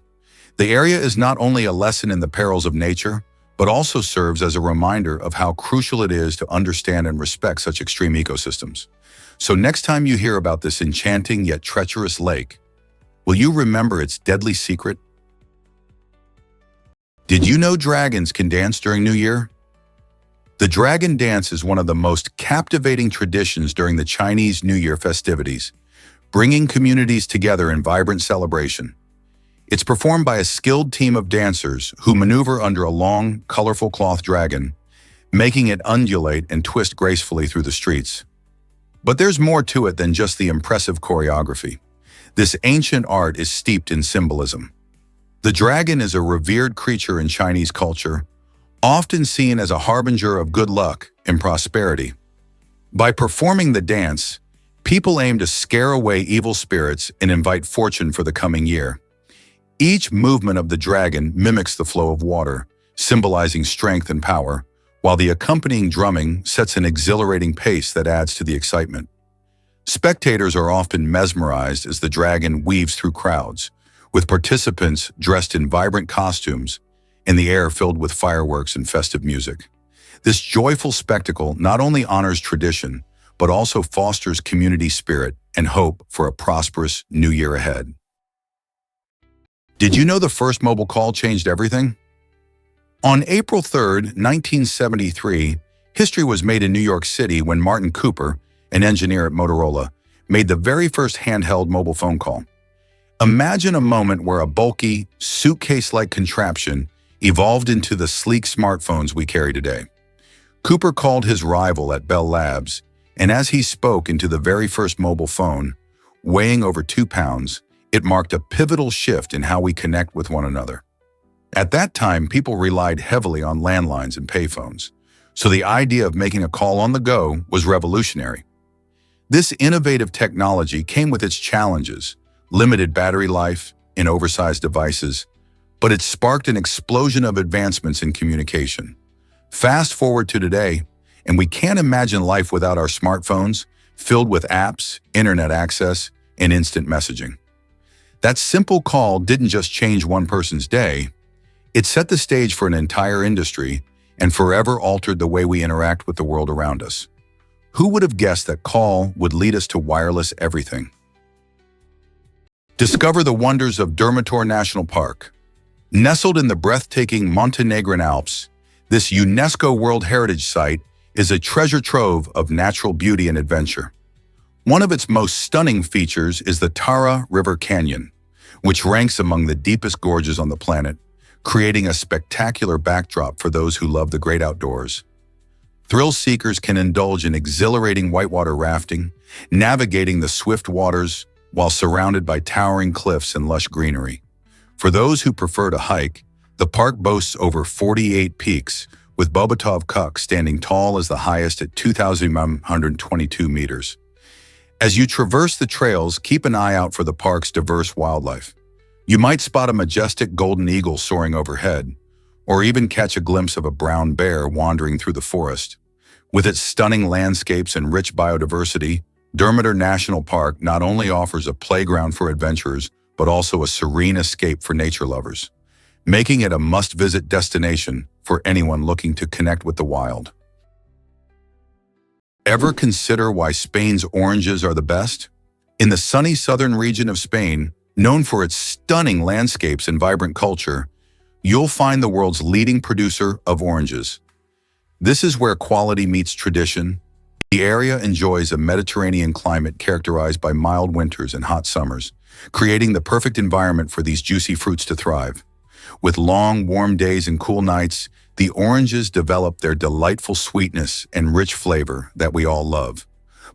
The area is not only a lesson in the perils of nature, but also serves as a reminder of how crucial it is to understand and respect such extreme ecosystems. So next time you hear about this enchanting yet treacherous lake, will you remember its deadly secret? Did you know dragons can dance during New Year? The dragon dance is one of the most captivating traditions during the Chinese New Year festivities, bringing communities together in vibrant celebration. It's performed by a skilled team of dancers who maneuver under a long, colorful cloth dragon, making it undulate and twist gracefully through the streets. But there's more to it than just the impressive choreography. This ancient art is steeped in symbolism. The dragon is a revered creature in Chinese culture, often seen as a harbinger of good luck and prosperity. By performing the dance, people aim to scare away evil spirits and invite fortune for the coming year. Each movement of the dragon mimics the flow of water, symbolizing strength and power, while the accompanying drumming sets an exhilarating pace that adds to the excitement. Spectators are often mesmerized as the dragon weaves through crowds, with participants dressed in vibrant costumes and the air filled with fireworks and festive music. This joyful spectacle not only honors tradition, but also fosters community spirit and hope for a prosperous new year ahead. Did you know the first mobile call changed everything? On April 3, 1973, history was made in New York City when Martin Cooper, an engineer at Motorola, made the very first handheld mobile phone call. Imagine a moment where a bulky, suitcase-like contraption evolved into the sleek smartphones we carry today. Cooper called his rival at Bell Labs, and as he spoke into the very first mobile phone, weighing over 2 pounds, it marked a pivotal shift in how we connect with one another. At that time, people relied heavily on landlines and payphones, so the idea of making a call on the go was revolutionary. This innovative technology came with its challenges, limited battery life and oversized devices, but it sparked an explosion of advancements in communication. Fast forward to today, and we can't imagine life without our smartphones, filled with apps, internet access, and instant messaging. That simple call didn't just change one person's day, it set the stage for an entire industry and forever altered the way we interact with the world around us. Who would have guessed that call would lead us to wireless everything? Discover the wonders of Biltmore National Park. Nestled in the breathtaking Montenegrin Alps, this UNESCO World Heritage Site is a treasure trove of natural beauty and adventure. One of its most stunning features is the Tara River Canyon, which ranks among the deepest gorges on the planet, creating a spectacular backdrop for those who love the great outdoors. Thrill seekers can indulge in exhilarating whitewater rafting, navigating the swift waters while surrounded by towering cliffs and lush greenery. For those who prefer to hike, the park boasts over 48 peaks, with Bobotov Kuk standing tall as the highest at 2,122 meters. As you traverse the trails, keep an eye out for the park's diverse wildlife. You might spot a majestic golden eagle soaring overhead, or even catch a glimpse of a brown bear wandering through the forest. With its stunning landscapes and rich biodiversity, Biltmore National Park not only offers a playground for adventurers, but also a serene escape for nature lovers, making it a must-visit destination for anyone looking to connect with the wild. Ever consider why Spain's oranges are the best? In the sunny southern region of Spain, known for its stunning landscapes and vibrant culture, you'll find the world's leading producer of oranges. This is where quality meets tradition. The area enjoys a Mediterranean climate characterized by mild winters and hot summers, creating the perfect environment for these juicy fruits to thrive. With long, warm days and cool nights, the oranges develop their delightful sweetness and rich flavor that we all love.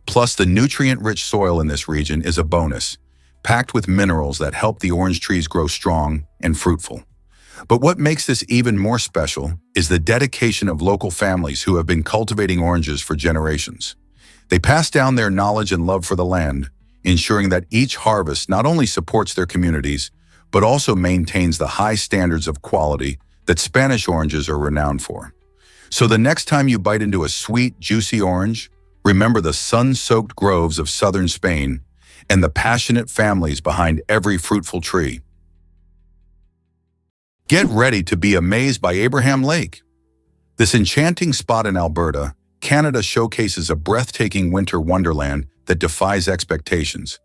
Plus, the nutrient-rich soil in this region is a bonus, packed with minerals that help the orange trees grow strong and fruitful. But what makes this even more special is the dedication of local families who have been cultivating oranges for generations. They pass down their knowledge and love for the land, ensuring that each harvest not only supports their communities, but also maintains the high standards of quality that Spanish oranges are renowned for. So the next time you bite into a sweet, juicy orange, remember the sun-soaked groves of southern Spain and the passionate families behind every fruitful tree. Get ready to be amazed by Abraham Lake. This enchanting spot in Alberta, Canada showcases a breathtaking winter wonderland that defies expectations.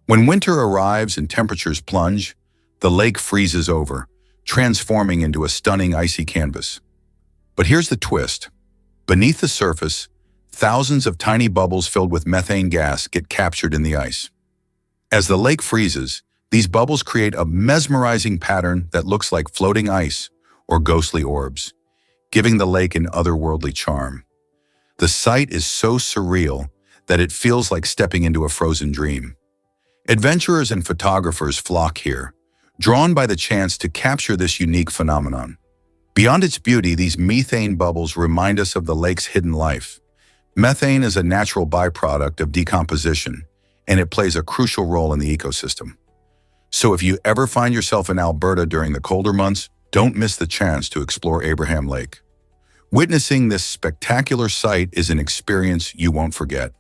When winter arrives and temperatures plunge, the lake freezes over, transforming into a stunning icy canvas. But here's the twist. Beneath the surface, thousands of tiny bubbles filled with methane gas get captured in the ice. As the lake freezes, these bubbles create a mesmerizing pattern that looks like floating ice or ghostly orbs, giving the lake an otherworldly charm. The sight is so surreal that it feels like stepping into a frozen dream. Adventurers and photographers flock here, drawn by the chance to capture this unique phenomenon. Beyond its beauty, these methane bubbles remind us of the lake's hidden life. Methane is a natural byproduct of decomposition, and it plays a crucial role in the ecosystem. So if you ever find yourself in Alberta during the colder months, don't miss the chance to explore Abraham Lake. Witnessing this spectacular sight is an experience you won't forget.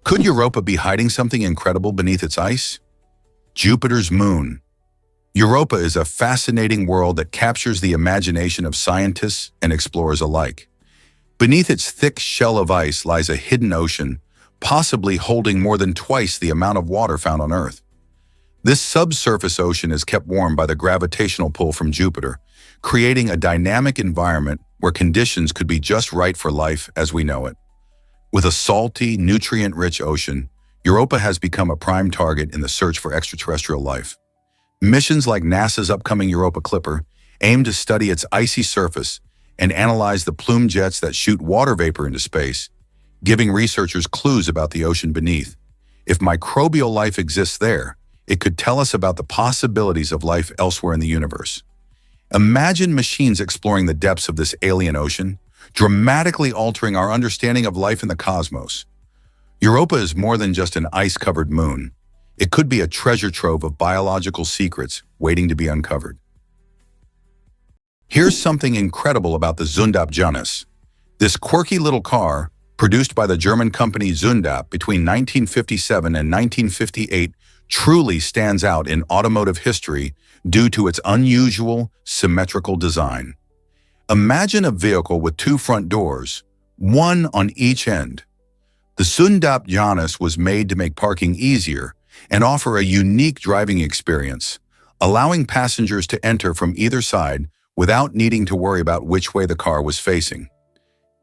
Could Europa be hiding something incredible beneath its ice? Jupiter's moon. Europa is a fascinating world that captures the imagination of scientists and explorers alike. Beneath its thick shell of ice lies a hidden ocean, possibly holding more than twice the amount of water found on Earth. This subsurface ocean is kept warm by the gravitational pull from Jupiter, creating a dynamic environment where conditions could be just right for life as we know it. With a salty, nutrient-rich ocean, Europa has become a prime target in the search for extraterrestrial life. Missions like NASA's upcoming Europa Clipper aim to study its icy surface and analyze the plume jets that shoot water vapor into space, giving researchers clues about the ocean beneath. If microbial life exists there, it could tell us about the possibilities of life elsewhere in the universe. Imagine machines exploring the depths of this alien ocean, dramatically altering our understanding of life in the cosmos. Europa is more than just an ice-covered moon. It could be a treasure trove of biological secrets waiting to be uncovered. Here's something incredible about the Zundap Janus. This quirky little car, produced by the German company Zundap between 1957 and 1958, truly stands out in automotive history due to its unusual, symmetrical design. Imagine a vehicle with two front doors, one on each end. The Zundap Janus was made to make parking easier and offer a unique driving experience, allowing passengers to enter from either side without needing to worry about which way the car was facing.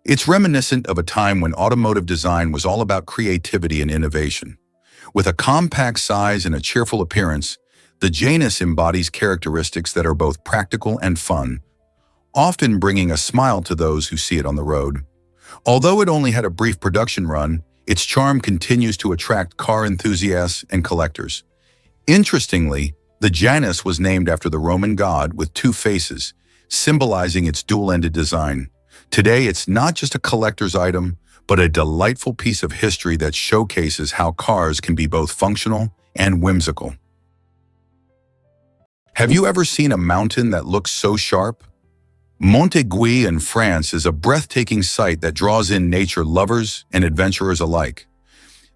It's reminiscent of a time when automotive design was all about creativity and innovation. With a compact size and a cheerful appearance, the Janus embodies characteristics that are both practical and fun, often bringing a smile to those who see it on the road. Although it only had a brief production run, its charm continues to attract car enthusiasts and collectors. Interestingly, the Janus was named after the Roman god with two faces, symbolizing its dual-ended design. Today, it's not just a collector's item, but a delightful piece of history that showcases how cars can be both functional and whimsical. Have you ever seen a mountain that looks so sharp? Montaigu in France is a breathtaking sight that draws in nature lovers and adventurers alike.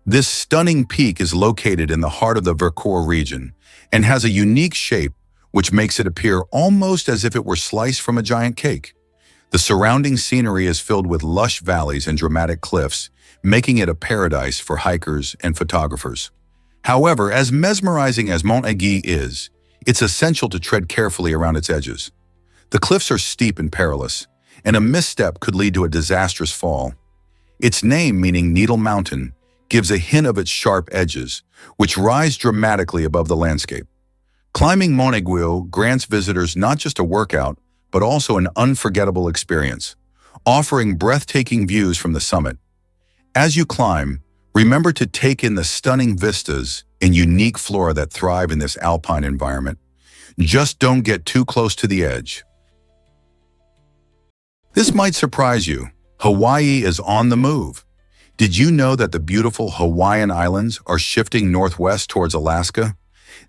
This stunning peak is located in the heart of the Vercors region and has a unique shape which makes it appear almost as if it were sliced from a giant cake. The surrounding scenery is filled with lush valleys and dramatic cliffs, making it a paradise for hikers and photographers. However, as mesmerizing as Montaigu is, it's essential to tread carefully around its edges. The cliffs are steep and perilous, and a misstep could lead to a disastrous fall. Its name, meaning Needle Mountain, gives a hint of its sharp edges, which rise dramatically above the landscape. Climbing Montaigu grants visitors not just a workout, but also an unforgettable experience, offering breathtaking views from the summit. As you climb, remember to take in the stunning vistas and unique flora that thrive in this alpine environment. Just don't get too close to the edge. This might surprise you. Hawaii is on the move. Did you know that the beautiful Hawaiian Islands are shifting northwest towards Alaska?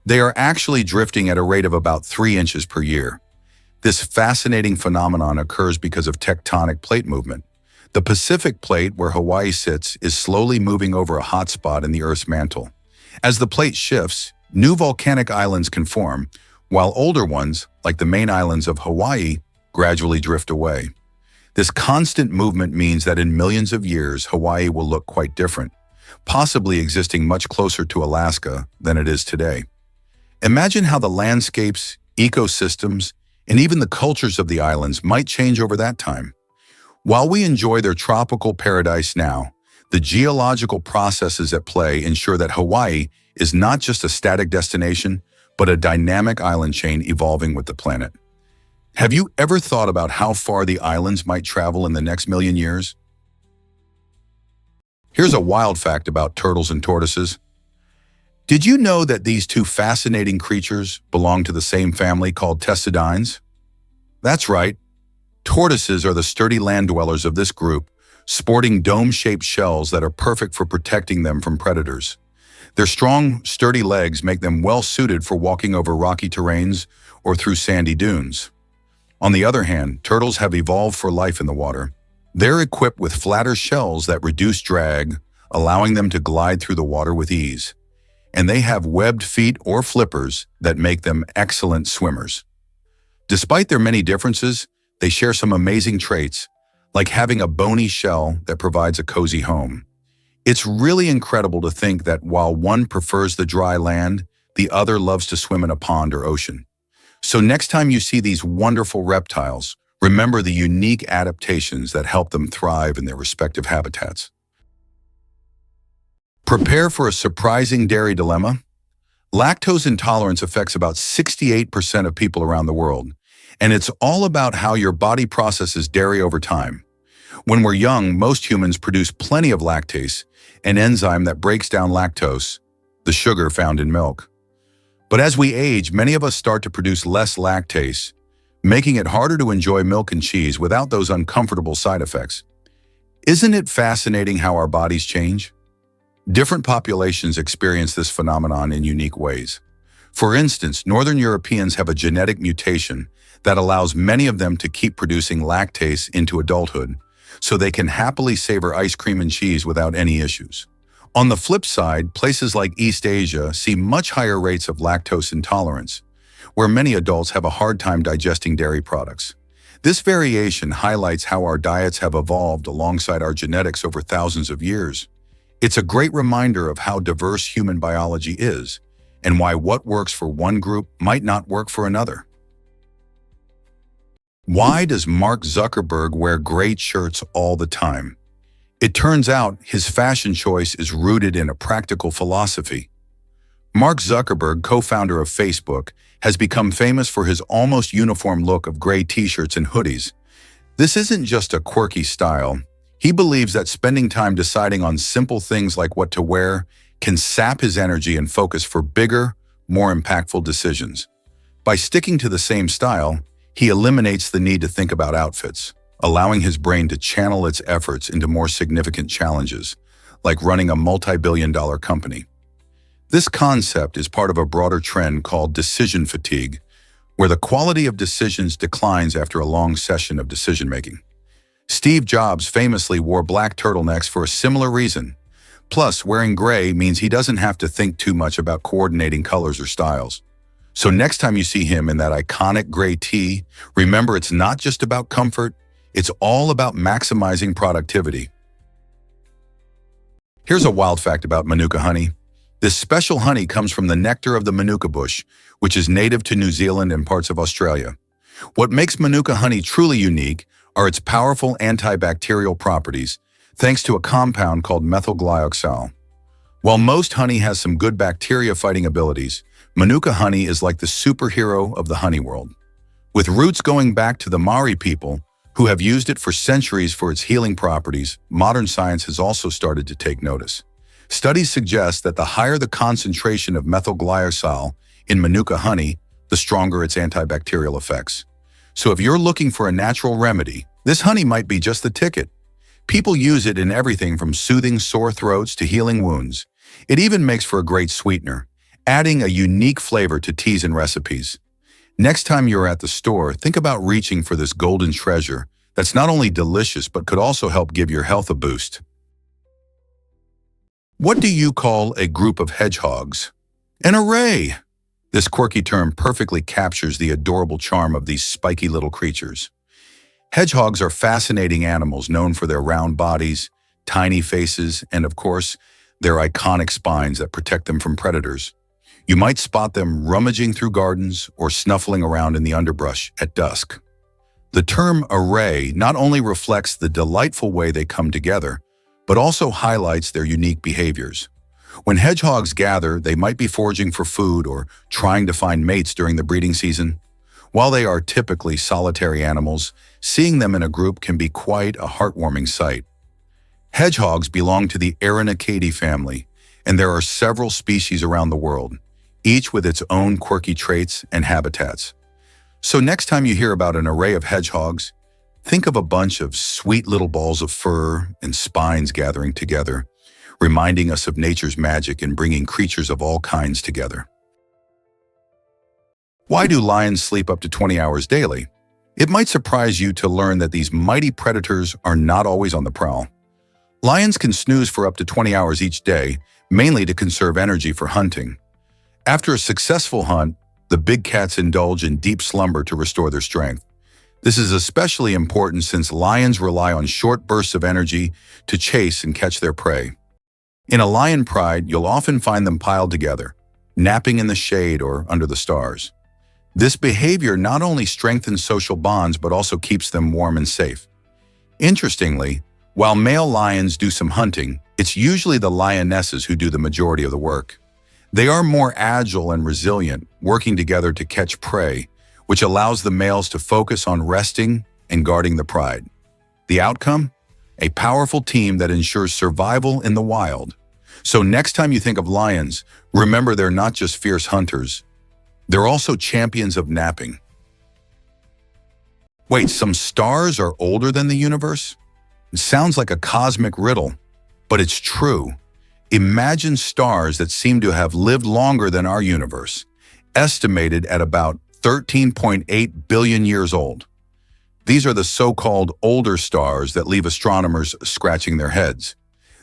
They are actually drifting at a rate of about 3 inches per year. This fascinating phenomenon occurs because of tectonic plate movement. The Pacific plate, where Hawaii sits, is slowly moving over a hot spot in the Earth's mantle. As the plate shifts, new volcanic islands can form, while older ones, like the main islands of Hawaii, gradually drift away. This constant movement means that in millions of years, Hawaii will look quite different, possibly existing much closer to Alaska than it is today. Imagine how the landscapes, ecosystems, and even the cultures of the islands might change over that time. While we enjoy their tropical paradise now, the geological processes at play ensure that Hawaii is not just a static destination, but a dynamic island chain evolving with the planet. Have you ever thought about how far the islands might travel in the next million years? Here's a wild fact about turtles and tortoises. Did you know that these two fascinating creatures belong to the same family called testudines? That's right. Tortoises are the sturdy land dwellers of this group, sporting dome-shaped shells that are perfect for protecting them from predators. Their strong, sturdy legs make them well-suited for walking over rocky terrains or through sandy dunes. On the other hand, turtles have evolved for life in the water. They're equipped with flatter shells that reduce drag, allowing them to glide through the water with ease. And they have webbed feet or flippers that make them excellent swimmers. Despite their many differences, they share some amazing traits, like having a bony shell that provides a cozy home. It's really incredible to think that while one prefers the dry land, the other loves to swim in a pond or ocean. So next time you see these wonderful reptiles, remember the unique adaptations that help them thrive in their respective habitats. Prepare for a surprising dairy dilemma. Lactose intolerance affects about 68% of people around the world, and it's all about how your body processes dairy over time. When we're young, most humans produce plenty of lactase, an enzyme that breaks down lactose, the sugar found in milk. But as we age, many of us start to produce less lactase, making it harder to enjoy milk and cheese without those uncomfortable side effects. Isn't it fascinating how our bodies change? Different populations experience this phenomenon in unique ways. For instance, Northern Europeans have a genetic mutation that allows many of them to keep producing lactase into adulthood, so they can happily savor ice cream and cheese without any issues. On the flip side, places like East Asia see much higher rates of lactose intolerance, where many adults have a hard time digesting dairy products. This variation highlights how our diets have evolved alongside our genetics over thousands of years. It's a great reminder of how diverse human biology is and why what works for one group might not work for another. Why does Mark Zuckerberg wear gray shirts all the time? It turns out his fashion choice is rooted in a practical philosophy. Mark Zuckerberg, co-founder of Facebook, has become famous for his almost uniform look of gray t-shirts and hoodies. This isn't just a quirky style. He believes that spending time deciding on simple things like what to wear can sap his energy and focus for bigger, more impactful decisions. By sticking to the same style, he eliminates the need to think about outfits, allowing his brain to channel its efforts into more significant challenges, like running a multi-billion-dollar company. This concept is part of a broader trend called decision fatigue, where the quality of decisions declines after a long session of decision-making. Steve Jobs famously wore black turtlenecks for a similar reason. Plus, wearing gray means he doesn't have to think too much about coordinating colors or styles. So next time you see him in that iconic gray tee, remember it's not just about comfort, it's all about maximizing productivity. Here's a wild fact about Manuka honey. This special honey comes from the nectar of the Manuka bush, which is native to New Zealand and parts of Australia. What makes Manuka honey truly unique are its powerful antibacterial properties, thanks to a compound called methylglyoxal. While most honey has some good bacteria-fighting abilities, Manuka honey is like the superhero of the honey world. With roots going back to the Maori people, who have used it for centuries for its healing properties, modern science has also started to take notice. Studies suggest that the higher the concentration of methylglyoxal in Manuka honey, the stronger its antibacterial effects. So if you're looking for a natural remedy, this honey might be just the ticket. People use it in everything from soothing sore throats to healing wounds. It even makes for a great sweetener, adding a unique flavor to teas and recipes. Next time you're at the store, think about reaching for this golden treasure that's not only delicious but could also help give your health a boost. What do you call a group of hedgehogs? An array! This quirky term perfectly captures the adorable charm of these spiky little creatures. Hedgehogs are fascinating animals known for their round bodies, tiny faces, and of course, their iconic spines that protect them from predators. You might spot them rummaging through gardens or snuffling around in the underbrush at dusk. The term array not only reflects the delightful way they come together, but also highlights their unique behaviors. When hedgehogs gather, they might be foraging for food or trying to find mates during the breeding season. While they are typically solitary animals, seeing them in a group can be quite a heartwarming sight. Hedgehogs belong to the Erinaceidae family, and there are several species around the world, each with its own quirky traits and habitats. So next time you hear about an array of hedgehogs, think of a bunch of sweet little balls of fur and spines gathering together, reminding us of nature's magic in bringing creatures of all kinds together. Why do lions sleep up to 20 hours daily? It might surprise you to learn that these mighty predators are not always on the prowl. Lions can snooze for up to 20 hours each day, mainly to conserve energy for hunting. After a successful hunt, the big cats indulge in deep slumber to restore their strength. This is especially important since lions rely on short bursts of energy to chase and catch their prey. In a lion pride, you'll often find them piled together, napping in the shade or under the stars. This behavior not only strengthens social bonds but also keeps them warm and safe. Interestingly, while male lions do some hunting, it's usually the lionesses who do the majority of the work. They are more agile and resilient, working together to catch prey, which allows the males to focus on resting and guarding the pride. The outcome? A powerful team that ensures survival in the wild. So next time you think of lions, remember they're not just fierce hunters. They're also champions of napping. Wait, some stars are older than the universe? It sounds like a cosmic riddle, but it's true. Imagine stars that seem to have lived longer than our universe, estimated at about 13.8 billion years old. These are the so-called older stars that leave astronomers scratching their heads.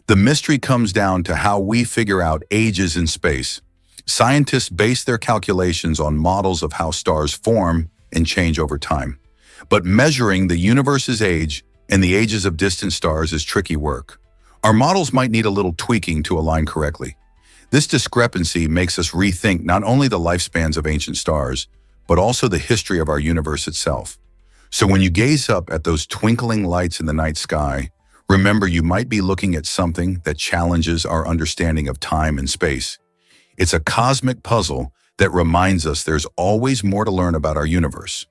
The mystery comes down to how we figure out ages in space. Scientists base their calculations on models of how stars form and change over time. But measuring the universe's age and the ages of distant stars is tricky work. Our models might need a little tweaking to align correctly. This discrepancy makes us rethink not only the lifespans of ancient stars, but also the history of our universe itself. So when you gaze up at those twinkling lights in the night sky, remember you might be looking at something that challenges our understanding of time and space. It's a cosmic puzzle that reminds us there's always more to learn about our universe.